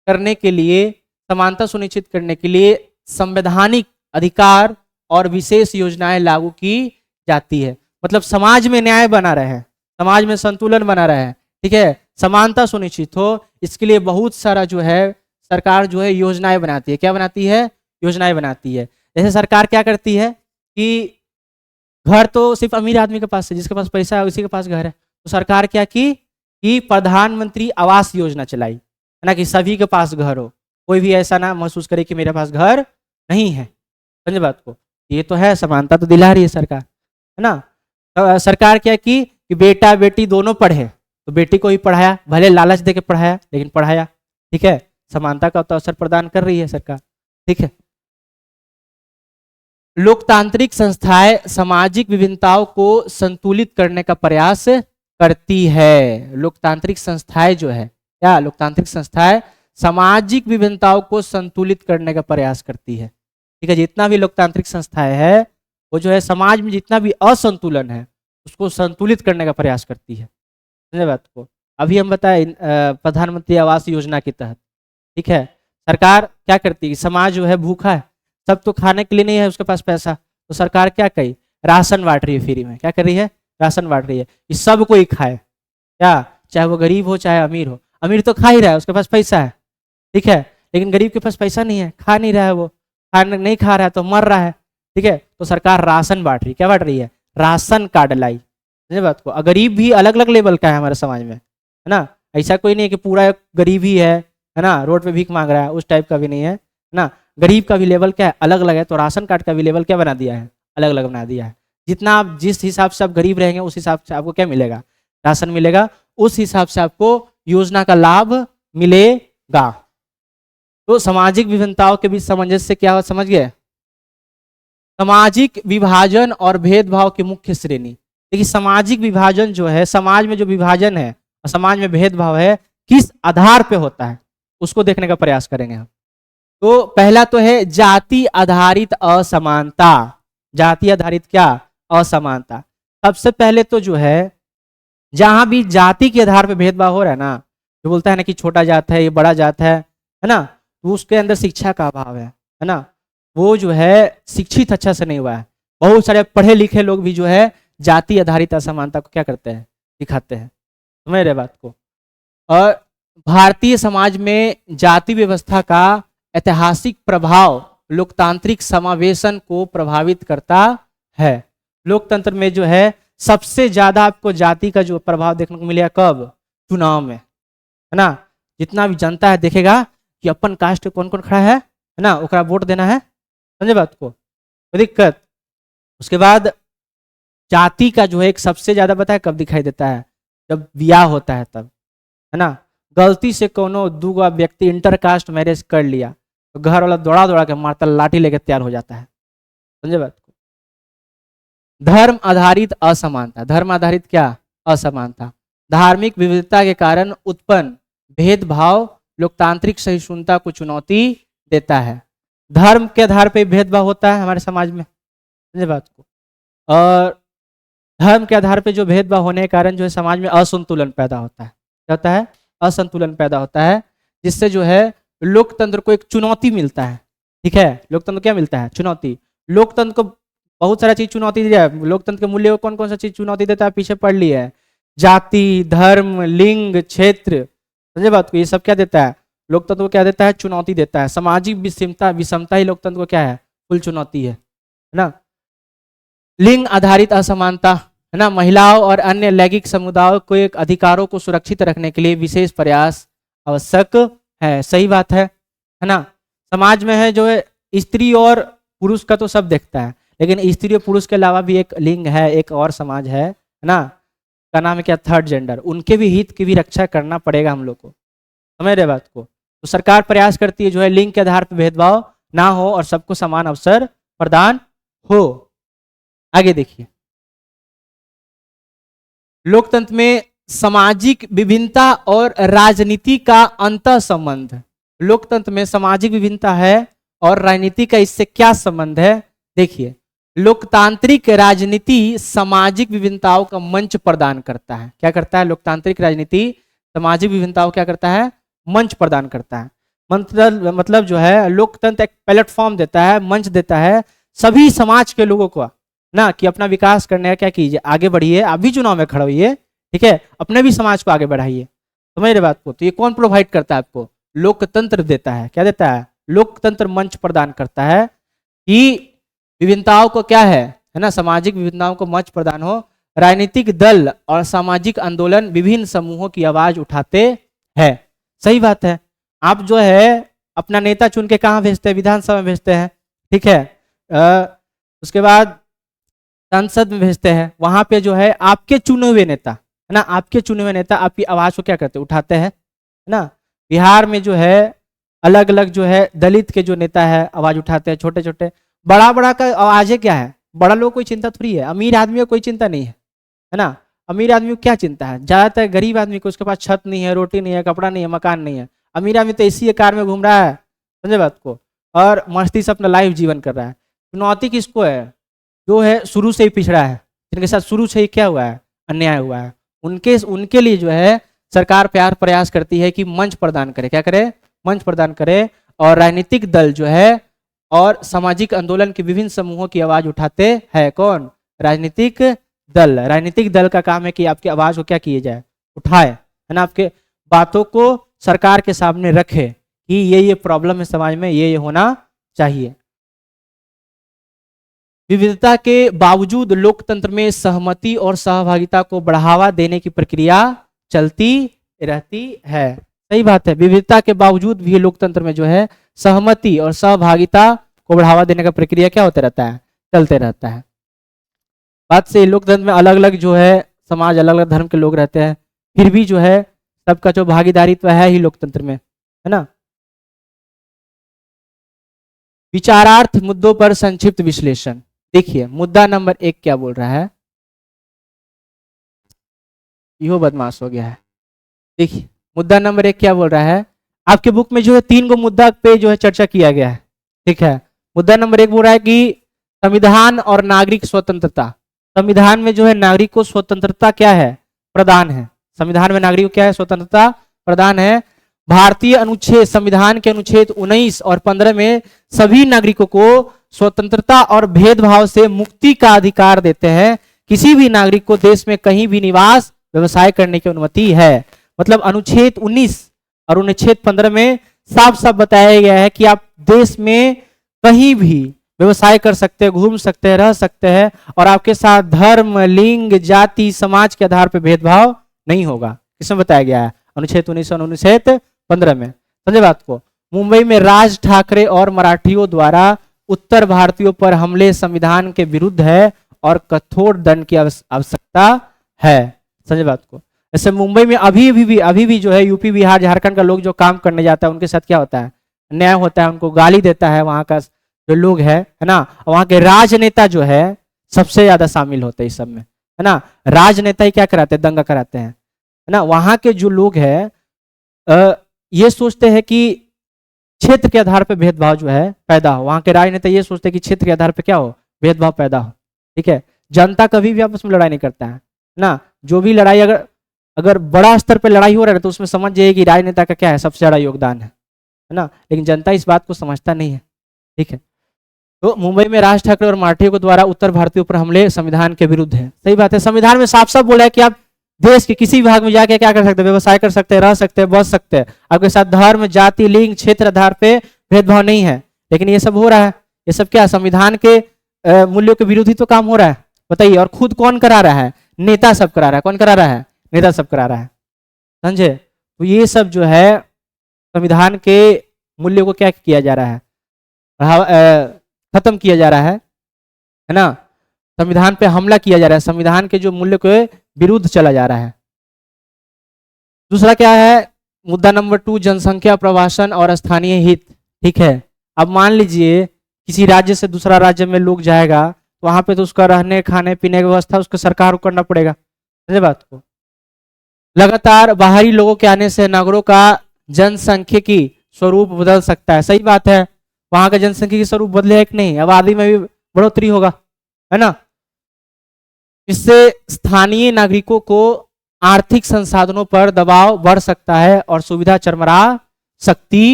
करने के लिए, समानता सुनिश्चित करने के लिए संवैधानिक अधिकार और विशेष योजनाएं लागू की जाती है। मतलब समाज में न्याय बना रहे, समाज में संतुलन बना रहे, ठीक है, समानता सुनिश्चित हो, इसके लिए बहुत सारा जो है सरकार जो है योजनाएं बनाती है। क्या बनाती है, योजनाएं बनाती है। जैसे सरकार क्या करती है कि घर तो सिर्फ अमीर आदमी के पास है, जिसके पास पैसा है उसी के पास घर है। तो सरकार क्या की कि प्रधानमंत्री आवास योजना चलाई, है ना, कि सभी के पास घर हो, कोई भी ऐसा ना महसूस करे कि मेरे पास घर नहीं है। समझे बात को। ये तो है, समानता तो दिला रही है सरकार, है ना। तो सरकार क्या की कि बेटा बेटी दोनों पढ़े, तो बेटी को ही पढ़ाया, भले लालच दे के पढ़ाया लेकिन पढ़ाया, ठीक है। समानता का तो अवसर प्रदान कर रही है सरकार, ठीक है। लोकतांत्रिक संस्थाएं सामाजिक विभिन्नताओं को संतुलित करने का प्रयास करती है। लोकतांत्रिक संस्थाएं जो है, क्या लोकतांत्रिक संस्थाएं सामाजिक विभिन्नताओं को संतुलित करने का प्रयास करती है। ठीक है, जितना भी लोकतांत्रिक संस्थाएं है वो जो है समाज में जितना भी असंतुलन है उसको संतुलित करने का प्रयास करती है। समझे बात को? अभी हम बताएं प्रधानमंत्री आवास योजना के तहत, ठीक है, सरकार क्या करती है, समाज जो है भूखा है, सब तो खाने के लिए नहीं है उसके पास पैसा, तो सरकार क्या कही, राशन बांट रही है फ्री में। क्या कर रही है, राशन बांट रही है कि सब कोई खाए, क्या, चाहे वो गरीब हो चाहे अमीर हो। अमीर तो खा ही रहा है, उसके पास पैसा है, ठीक है, लेकिन गरीब के पास पैसा नहीं है, खा नहीं रहा है, वो खाना नहीं खा रहा है तो मर रहा है। ठीक है, तो सरकार राशन बांट रही है। क्या बांट रही है, राशन कार्ड लाई। समझे बात को? गरीब भी अलग अलग लेवल का है हमारे समाज में, है ना, ऐसा कोई नहीं है कि पूरा गरीब ही है ना, रोड पे भीख मांग रहा है, उस टाइप का भी नहीं है ना। गरीब का भी लेवल क्या है, अलग अलग है। तो राशन कार्ड का भी लेवल क्या बना दिया है, अलग अलग बना दिया है। जितना आप जिस हिसाब से आप गरीब रहेंगे उस हिसाब से आपको क्या मिलेगा, राशन मिलेगा, उस हिसाब से आपको योजना का लाभ मिलेगा। तो सामाजिक विभिन्नताओं के बीच सामंजस्य क्या हो, समझ गए? सामाजिक विभाजन और भेदभाव की मुख्य श्रेणी। देखिए सामाजिक विभाजन जो है, समाज में जो विभाजन है और समाज में भेदभाव है, किस आधार पे होता है उसको देखने का प्रयास करेंगे हम। तो पहला तो है जाति आधारित असमानता। जाति आधारित क्या, असमानता। सबसे पहले तो जो है जहां भी जाति के आधार पे भेदभाव हो रहा है ना, जो बोलता है ना कि छोटा जात है, ये बड़ा जात है ना, तो उसके अंदर शिक्षा का अभाव है ना, वो जो है शिक्षित अच्छा से नहीं हुआ है। बहुत सारे पढ़े लिखे लोग भी जो है जाति आधारित असमानता को क्या करते हैं, दिखाते हैं। समझ रहे बात को? और भारतीय समाज में जाति व्यवस्था का ऐतिहासिक प्रभाव लोकतांत्रिक समावेशन को प्रभावित करता है। लोकतंत्र में जो है सबसे ज्यादा आपको जाति का जो प्रभाव देखने को मिलेगा कब, चुनाव में, है ना। जितना भी जनता है देखेगा कि अपन कास्ट कौन कौन खड़ा है ना, ओकरा वोट देना है। समझे बात को? कोई दिक्कत? उसके बाद जाति का जो है एक सबसे ज्यादा पता है कब दिखाई देता है, जब ब्याह होता है तब, है ना। गलती से कोनो दूसरा व्यक्ति इंटरकास्ट मैरिज कर लिया तो घर वाला दौड़ा दौड़ा के मारता, लाठी लेके तैयार हो जाता है। समझे बात को? धर्म आधारित असमानता। धर्म आधारित क्या, असमानता। धार्मिक विविधता के कारण उत्पन्न भेदभाव लोकतांत्रिक सहिष्णुता को चुनौती देता है। धर्म के आधार पर भेदभाव होता है हमारे समाज में। समझे बात को? और धर्म के आधार पर जो भेदभाव होने के कारण जो है समाज में असंतुलन पैदा होता है। क्या होता है, असंतुलन पैदा होता है, जिससे जो है लोकतंत्र को एक चुनौती मिलता है। ठीक है, लोकतंत्र क्या मिलता है, चुनौती। लोकतंत्र को बहुत सारा चीज चुनौती दी है। लोकतंत्र के मूल्य को कौन कौन सा चीज चुनौती देता है, पीछे पढ़ ली है। जाति, धर्म, लिंग, क्षेत्र। समझे बात को? ये सब क्या देता है, लोकतंत्र को क्या देता है, चुनौती देता है। सामाजिक विषमता ही लोकतंत्र को क्या है, कुल चुनौती है ना। लिंग आधारित असमानता, है ना, महिलाओं और अन्य लैंगिक समुदायों को एक अधिकारों को सुरक्षित रखने के लिए विशेष प्रयास आवश्यक है। सही बात है ना। समाज में है जो है स्त्री और पुरुष का तो सब देखता है, लेकिन स्त्री और पुरुष के अलावा भी एक लिंग है, एक और समाज है ना, का नाम है क्या, थर्ड जेंडर। उनके भी हित की भी रक्षा करना पड़ेगा हम लोग को। समझ रहे बात को? तो सरकार प्रयास करती है जो है लिंग के आधार पर भेदभाव ना हो और सबको समान अवसर प्रदान हो। आगे देखिए, लोकतंत्र में सामाजिक विभिन्नता और राजनीति का अंतर संबंध। लोकतंत्र में सामाजिक विभिन्नता है और राजनीति का इससे क्या संबंध है, देखिए। लोकतांत्रिक राजनीति सामाजिक विभिन्नताओं का मंच प्रदान करता है। क्या करता है, लोकतांत्रिक राजनीति सामाजिक विभिन्नताओं क्या करता है, मंच प्रदान करता है। मतलब जो है लोकतंत्र एक प्लेटफॉर्म देता है, मंच देता है सभी समाज के लोगों को ना, कि अपना विकास करने का क्या कीजिए, आगे बढ़िए, आप भी चुनाव में खड़े होइए, ठीक है, अपने भी समाज को आगे बढ़ाइए। समझ रहे बात को? तो ये कौन प्रोवाइड करता है आपको, लोकतंत्र देता है। क्या देता है, लोकतंत्र मंच प्रदान करता है कि विभिन्नताओं को क्या है ना, सामाजिक विभिन्नताओं को मंच प्रदान हो। राजनीतिक दल और सामाजिक आंदोलन विभिन्न समूहों की आवाज उठाते हैं। सही बात है। आप जो है अपना नेता चुन के कहाँ भेजते हैं, विधानसभा में भेजते हैं, ठीक है, उसके बाद संसद में भेजते हैं। वहां पे जो है आपके चुने हुए नेता, है ना, आपके चुने हुए नेता आपकी आवाज को क्या करते हैं, उठाते हैं, है ना। बिहार में जो है अलग अलग जो है दलित के जो नेता है आवाज उठाते हैं, छोटे छोटे। बड़ा बड़ा का आवाज क्या है, बड़ा लोग कोई चिंता थोड़ी है, अमीर आदमी को कोई चिंता नहीं है, है ना। अमीर आदमी को क्या चिंता है? ज्यादातर गरीब आदमी को उसके पास छत नहीं है, रोटी नहीं है, कपड़ा नहीं है, मकान नहीं है। अमीर आदमी तो इसी कार में घूम रहा है, समझे बात को, और मस्ती से अपना लाइफ जीवन कर रहा है। चुनौती किसको है? जो है शुरू से ही पिछड़ा है, जिनके साथ शुरू से ही क्या हुआ है? अन्याय हुआ है। उनके लिए जो है सरकार प्यार प्रयास करती है कि मंच प्रदान करे। क्या करे? मंच प्रदान करे। और राजनीतिक दल जो है और सामाजिक आंदोलन के विभिन्न समूहों की आवाज उठाते हैं। कौन? राजनीतिक दल। राजनीतिक दल का काम है कि आपकी आवाज को क्या किए जाए? उठाए, है ना, आपके बातों को सरकार के सामने रखे कि ये प्रॉब्लम है समाज में, ये होना चाहिए। विविधता के बावजूद लोकतंत्र में सहमति और सहभागिता को बढ़ावा देने की प्रक्रिया चलती रहती है। सही बात है, विविधता के बावजूद भी लोकतंत्र में जो है सहमति और सहभागिता को बढ़ावा देने का प्रक्रिया क्या होता रहता है? चलते रहता है। बात से लोकतंत्र में अलग अलग जो है समाज, अलग अलग धर्म के लोग रहते हैं, फिर भी जो है सबका जो भागीदारित्व है ही लोकतंत्र में, है ना। विचारार्थ मुद्दों पर संक्षिप्त विश्लेषण। देखिए मुद्दा नंबर 1 क्या बोल रहा है? यो बदमाश हो गया है। देखिए मुद्दा नंबर 1 क्या बोल रहा है? आपके बुक में जो है 3 गो मुद्दा पे जो है चर्चा किया गया है, ठीक है। मुद्दा नंबर 1 बोल रहा है कि संविधान और नागरिक स्वतंत्रता। संविधान में जो है नागरिक को स्वतंत्रता क्या है? प्रदान है। संविधान में नागरिक को क्या है? स्वतंत्रता प्रदान है। भारतीय अनुच्छेद, संविधान के अनुच्छेद 19 और 15 में सभी नागरिकों को स्वतंत्रता और भेदभाव से मुक्ति का अधिकार देते हैं। किसी भी नागरिक को देश में कहीं भी निवास व्यवसाय करने की अनुमति है। मतलब अनुच्छेद 19 और अनुच्छेद 15 में साफ साफ बताया गया है कि आप देश में कहीं भी व्यवसाय कर सकते हैं, घूम सकते हैं, रह सकते हैं, और आपके साथ धर्म, लिंग, जाति, समाज के आधार पर भेदभाव नहीं होगा। किसमें बताया गया है? अनुच्छेद 19 और अनुच्छेद 15 में। समझे बात को। मुंबई में राज ठाकरे और मराठियों द्वारा उत्तर भारतीयों पर हमले संविधान के विरुद्ध है और कठोर दंड की आवश्यकता है। समझे बात को। ऐसे मुंबई में अभी भी जो है यूपी, बिहार, झारखंड का लोग जो काम करने जाता है उनके साथ क्या होता है? अन्याय होता है, उनको गाली देता है वहां का जो लोग है ना। वहां के राजनेता जो है सबसे ज्यादा शामिल होते हैं इस सब में, है ना। राजनेता ही क्या कराते हैं? दंगा कराते हैं, है ना। वहां के जो लोग हैं ये सोचते हैं कि क्षेत्र के आधार पर भेदभाव जो है पैदा हो। वहां के राजनेता ये सोचते हैं कि क्षेत्र के आधार पर क्या हो? भेदभाव पैदा हो, ठीक है। जनता कभी भी आपस में लड़ाई नहीं करता है ना। जो भी लड़ाई अगर बड़ा स्तर पर लड़ाई हो रहा है तो उसमें समझ जाइए कि राजनेता का क्या है? सबसे ज्यादा योगदान है ना। लेकिन जनता इस बात को समझता नहीं है, ठीक है। तो मुंबई में राज ठाकरे और मराठियों के द्वारा उत्तर भारतीयों पर हमले संविधान के विरुद्ध है। सही बात है। संविधान में साफ साफ बोला है कि आप देश के किसी भाग में जाके क्या कर सकते हैं? व्यवसाय कर सकते हैं, रह सकते हैं, बस सकते हैं। आपके साथ धर्म, जाति, लिंग, क्षेत्र आधार पे भेदभाव नहीं है। लेकिन ये सब हो रहा है, ये सब क्या? संविधान के मूल्यों के विरोधी तो काम हो रहा है। बताइए, और खुद कौन करा रहा है? नेता सब करा रहा है। कौन करा रहा है? नेता सब करा रहा है, समझे। तो ये सब जो है संविधान के मूल्यों को क्या किया जा रहा है? खत्म किया जा रहा है ना। संविधान पे हमला किया जा रहा है, संविधान के जो मूल्य के विरुद्ध चला जा रहा है। दूसरा क्या है? मुद्दा नंबर 2 जनसंख्या, प्रवासन और स्थानीय हित, ठीक है। अब मान लीजिए किसी राज्य से दूसरा राज्य में लोग जाएगा तो वहां पे तो उसका रहने, खाने, पीने की व्यवस्था उसको सरकार को करना पड़ेगा। समझे बात को। लगातार बाहरी लोगों के आने से नगरों का जनसंख्यिकी स्वरूप बदल सकता है। सही बात है। वहां का जनसंख्यिकी स्वरूप बदलेगा कि नहीं? आबादी में भी बढ़ोतरी होगा, है ना। इससे स्थानीय नागरिकों को आर्थिक संसाधनों पर दबाव बढ़ सकता है और सुविधा चरमरा सकती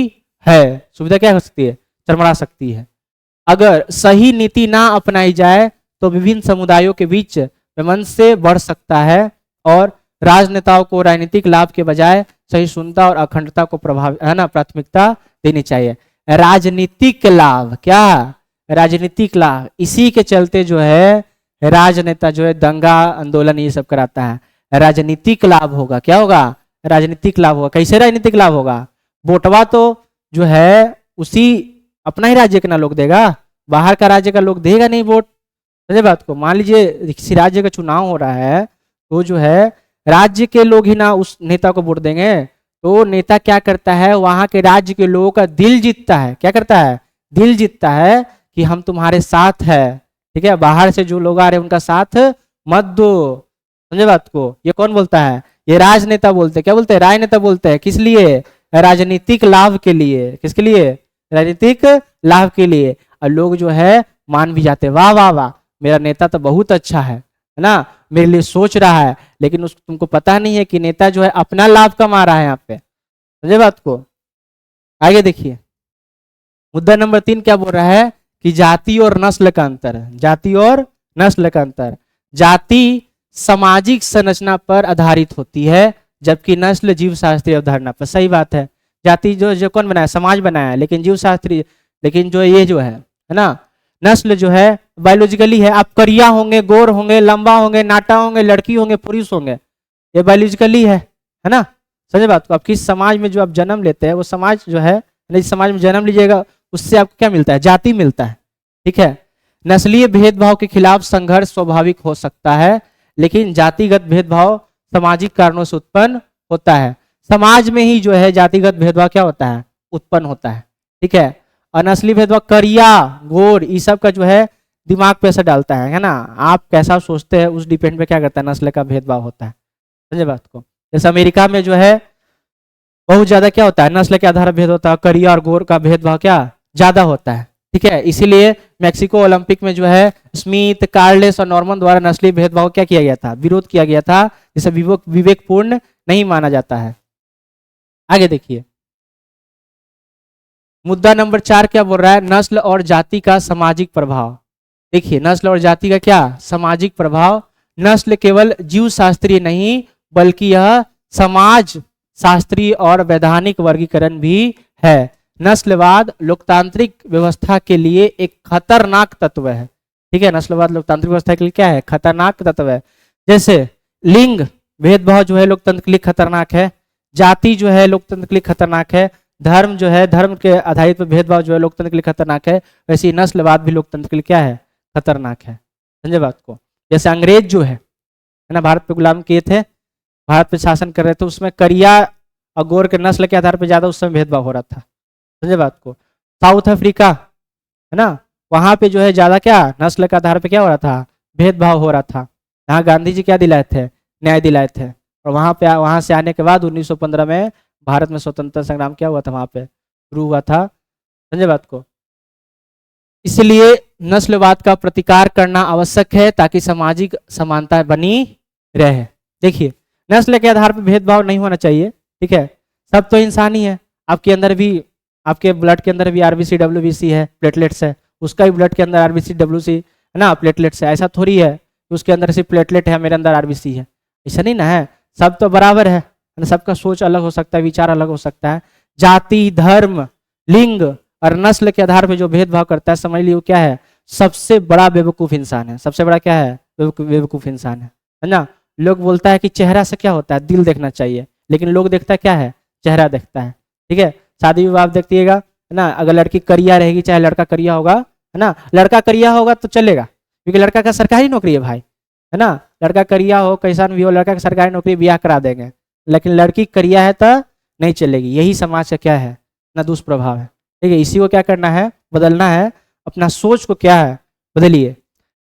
है। सुविधा क्या हो सकती है? चरमरा सकती है। अगर सही नीति ना अपनाई जाए तो विभिन्न समुदायों के बीच वैमनस्य बढ़ सकता है और राजनेताओं को राजनीतिक लाभ के बजाय सहिष्णुता और अखंडता को प्राथमिकता देनी चाहिए। राजनीतिक लाभ, क्या? राजनीतिक लाभ। इसी के चलते जो है राजनेता जो है दंगा, आंदोलन ये सब कराता है। राजनीतिक लाभ होगा। क्या होगा? राजनीतिक लाभ होगा। कैसे राजनीतिक लाभ होगा? वोटवा तो जो है उसी अपना ही राज्य के ना लोग देगा, बाहर का राज्य का लोग देगा नहीं वोट। समझे बात को। मान लीजिए किसी राज्य का चुनाव हो रहा है तो जो है राज्य के लोग ही ना उस नेता को वोट देंगे। तो नेता क्या करता है? वहां के राज्य के लोगों का दिल जीतता है। क्या करता है? दिल जीतता है कि हम तुम्हारे साथ है, ठीक है। बाहर से जो लोग आ रहे हैं उनका साथ मत दो, समझे बात को? ये कौन बोलता है? ये राजनेता बोलते हैं। क्या बोलते हैं? राजनेता बोलते हैं। किस लिए? राजनीतिक लाभ के लिए। किसके लिए? राजनीतिक लाभ के लिए। और लोग जो है मान भी जाते हैं, वाह वाह वाह, मेरा नेता तो बहुत अच्छा है ना, मेरे लिए सोच रहा है। लेकिन उस तुमको पता नहीं है कि नेता जो है अपना लाभ कमा रहा है यहाँ पे। समझे बात को? आगे देखिए, मुद्दा नंबर 3 क्या बोल रहा है कि जाति और नस्ल का अंतर। जाति और नस्ल का अंतर। जाति सामाजिक संरचना पर आधारित होती है, जबकि नस्ल जीव शास्त्रीय अवधारणा पर। सही बात है। जाति जो जो कौन बनाया? समाज बनाया है। लेकिन जीव शास्त्रीय, लेकिन जो ये जो है ना, नस्ल जो है बायोलॉजिकली है। आप करिया होंगे, गोर होंगे, लंबा होंगे, नाटा होंगे, लड़की होंगे, पुरुष होंगे, ये बायोलॉजिकली है ना। समझे बात को? आप किस समाज में जो आप जन्म लेते हैं वो समाज जो है, जिस समाज में जन्म लीजिएगा उससे आपको क्या मिलता है? जाति मिलता है। ठीक है। नस्लीय भेदभाव के खिलाफ संघर्ष स्वाभाविक हो सकता है, लेकिन जातिगत भेदभाव सामाजिक कारणों से उत्पन्न होता है। समाज में ही जो है जातिगत भेदभाव क्या होता है? उत्पन्न होता है। ठीक है। और नस्लीय भेदभाव करिया, गोर, ये सब का जो है दिमाग पे असर डालता है ना। आप कैसा सोचते हैं उस डिपेंड पे क्या करता है? नस्ल का भेदभाव होता है। समझे बात को? जैसे अमेरिका में जो है बहुत ज्यादा क्या होता है? नस्ल के आधार पर भेद होता है। करिया और गोर का भेदभाव क्या ज्यादा होता है। ठीक है। इसीलिए मैक्सिको ओलंपिक में जो है स्मिथ, कार्लेस और नॉर्मन द्वारा नस्लीय भेदभाव क्या किया गया था? विरोध किया गया था, जिसे विवेकपूर्ण नहीं माना जाता है। आगे देखिए, मुद्दा नंबर 4 क्या बोल रहा है? नस्ल और जाति का सामाजिक प्रभाव। देखिए, नस्ल और जाति का क्या सामाजिक प्रभाव। नस्ल केवल जीव शास्त्रीय नहीं, बल्कि यह समाज शास्त्रीय और वैधानिक वर्गीकरण भी है। नस्लवाद लोकतांत्रिक व्यवस्था के लिए एक खतरनाक तत्व है। ठीक है। नस्लवाद लोकतांत्रिक व्यवस्था के लिए क्या है? खतरनाक तत्व है। जैसे लिंग भेदभाव जो है लोकतंत्र के लिए खतरनाक है। जाति जो है लोकतंत्र के लिए खतरनाक है। धर्म जो है, धर्म के आधारित पर भेदभाव जो है लोकतंत्र के लिए खतरनाक है। वैसे ही नस्लवाद भी लोकतंत्र के लिए क्या है? खतरनाक है। समझे बात को? जैसे अंग्रेज जो है ना, भारत पे गुलाम किए थे, भारत पे शासन कर रहे थे, उसमें करिया और गोर के नस्ल के आधार पर ज्यादा उस समय भेदभाव हो रहा था। समझे बात को? साउथ अफ्रीका है ना, वहां पे जो है ज्यादा क्या नस्ल के आधार पे क्या हो रहा था? भेदभाव हो रहा था। यहाँ गांधी जी क्या दिलाए थे? न्याय दिलाए थे। और वहां से आने के बाद 1915 में भारत में स्वतंत्रता संग्राम क्या हुआ था? वहां पे शुरू हुआ था। समझे बात को? इसलिए नस्लवाद का प्रतिकार करना आवश्यक है, ताकि सामाजिक समानता बनी रहे। देखिए, नस्ल के आधार पर भेदभाव नहीं होना चाहिए। ठीक है। सब तो इंसान ही है। आपके अंदर भी, आपके ब्लड के अंदर भी आरबीसी डब्ल्यूबीसी है, प्लेटलेट्स है। उसका भी ब्लड के अंदर आरबीसी डब्ल्यूसी है ना, प्लेटलेट्स है। ऐसा थोड़ी है कि उसके अंदर सिर्फ प्लेटलेट है, मेरे अंदर आरबीसी है। ऐसा नहीं ना है। सब तो बराबर है। सबका सोच अलग हो सकता है, विचार अलग हो सकता है। जाति, धर्म, लिंग और नस्ल के आधार पर जो भेदभाव करता है, समझ लियो क्या है? सबसे बड़ा बेवकूफ इंसान है। सबसे बड़ा क्या है? बेवकूफ इंसान है ना। लोग बोलता है कि चेहरा से क्या होता है? दिल देखना चाहिए। लेकिन लोग देखता क्या है? चेहरा देखता है। ठीक है। शादी विवाह देखिएगा है ना, अगर लड़की करिया रहेगी चाहे लड़का करिया होगा, है ना, लड़का करिया होगा तो चलेगा, क्योंकि लड़का का सरकारी नौकरी है भाई, है ना। लड़का करिया हो कैसा भी हो, लड़का का सरकारी नौकरी, ब्याह करा देंगे। लेकिन लड़की करिया है तो नहीं चलेगी। यही समाज का क्या है ना, दुष्प्रभाव है। ठीक है। इसी को क्या करना है? बदलना है। अपना सोच को क्या है? बदलिए।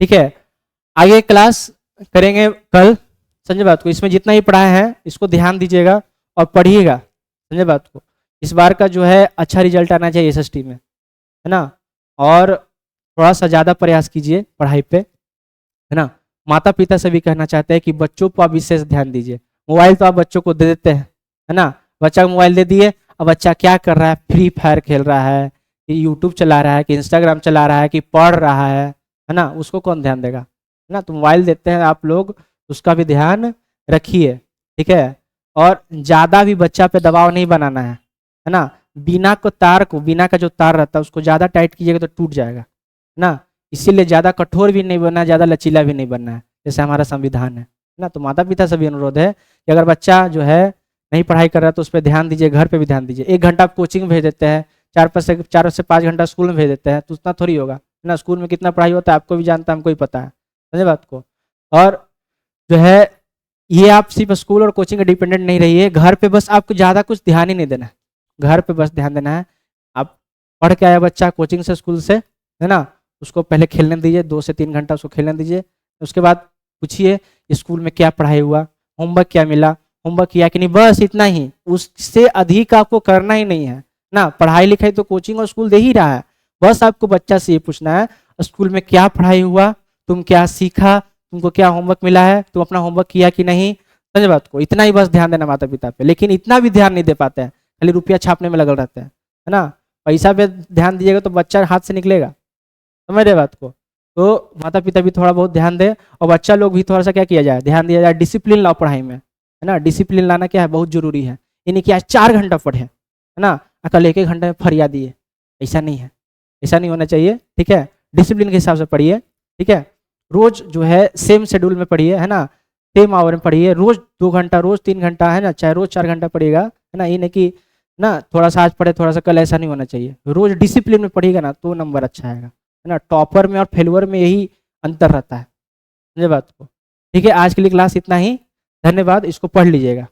ठीक है। आगे क्लास करेंगे कल। समझे बात को? इसमें जितना ही पढ़ाया है इसको ध्यान दीजिएगा और पढ़िएगा। समझे बात को? इस बार का जो है अच्छा रिजल्ट आना चाहिए एसएसटी में, है ना। और थोड़ा सा ज़्यादा प्रयास कीजिए पढ़ाई पे, है ना। माता पिता से भी कहना चाहते हैं कि बच्चों पर आप विशेष ध्यान दीजिए। मोबाइल तो आप बच्चों को दे देते हैं, है ना। बच्चा को मोबाइल दे दिए, अब बच्चा क्या कर रहा है? फ्री फायर खेल रहा है, कि यूट्यूब चला रहा है, कि इंस्टाग्राम चला रहा है, कि पढ़ रहा है ना। उसको कौन ध्यान देगा? है ना। तो मोबाइल देते हैं आप लोग, उसका भी ध्यान रखिए। ठीक है। और ज़्यादा भी बच्चा पे दबाव नहीं बनाना है ना। बिना का जो तार रहता है उसको ज़्यादा टाइट कीजिएगा तो टूट जाएगा, है ना। इसीलिए ज़्यादा कठोर भी नहीं बनना है, ज़्यादा लचीला भी नहीं बनना है, जैसे हमारा संविधान है ना। तो माता पिता से भी अनुरोध है कि अगर बच्चा जो है नहीं पढ़ाई कर रहा तो उस पर ध्यान दीजिए, घर पे भी ध्यान दीजिए। 1 घंटा आप कोचिंग भेज देते हैं, 4 से 5 घंटा स्कूल में भेज देते हैं, तो उतना थोड़ी होगा, है ना। स्कूल में कितना पढ़ाई होता है आपको भी जानता है, हमको भी पता है। समझे बात को? और जो है ये आप सिर्फ स्कूल और कोचिंग का डिपेंडेंट नहीं रहिए। घर पे बस आपको ज़्यादा कुछ ध्यान ही नहीं देना है, घर पे बस ध्यान देना है। आप पढ़ के आया बच्चा कोचिंग से, स्कूल से, है ना, उसको पहले खेलने दीजिए, 2 से 3 घंटा उसको खेलने दीजिए। उसके बाद पूछिए स्कूल में क्या पढ़ाई हुआ, होमवर्क क्या मिला, होमवर्क किया कि नहीं, बस इतना ही। उससे अधिक आपको करना ही नहीं है ना। पढ़ाई लिखाई तो कोचिंग और स्कूल दे ही रहा है। बस आपको बच्चा से ये पूछना है स्कूल में क्या पढ़ाई हुआ, तुम क्या सीखा, तुमको क्या होमवर्क मिला है, तुम अपना होमवर्क किया कि नहीं। समझ बात को, इतना ही बस ध्यान देना माता पिता पे। लेकिन इतना भी ध्यान नहीं दे पाते हैं, खाली रुपया छापने में लगल रहते हैं, है ना। पैसा पे ध्यान दीजिएगा तो बच्चा हाथ से निकलेगा। समझ रहे बात को। तो माता पिता भी थोड़ा बहुत ध्यान दे और बच्चा लोग भी थोड़ा सा क्या किया जाए, ध्यान दिया जाए, डिसिप्लिन लाओ पढ़ाई में, है ना। डिसिप्लिन लाना क्या है, बहुत जरूरी है। यानी कि आज 4 घंटा पढ़े, है ना, कल 1-1 घंटे में फरिया दिए, ऐसा नहीं है, ऐसा नहीं होना चाहिए। ठीक है, डिसिप्लिन के हिसाब से पढ़िए। ठीक है, रोज जो है सेम शेड्यूल में पढ़िए, है ना, सेम आवर में पढ़िए। रोज 2 घंटा, रोज 3 घंटा, है ना, चाहे रोज 4 घंटा पढ़िएगा, है ना। ये नहीं कि ना थोड़ा सा आज पढ़े थोड़ा सा कल, ऐसा नहीं होना चाहिए। रोज डिसिप्लिन में पढ़िएगा ना तो नंबर अच्छा आएगा, है ना। टॉपर में और फेलवर में यही अंतर रहता है, समझे बात को। ठीक है, आज के लिए क्लास इतना ही। धन्यवाद, इसको पढ़ लीजिएगा।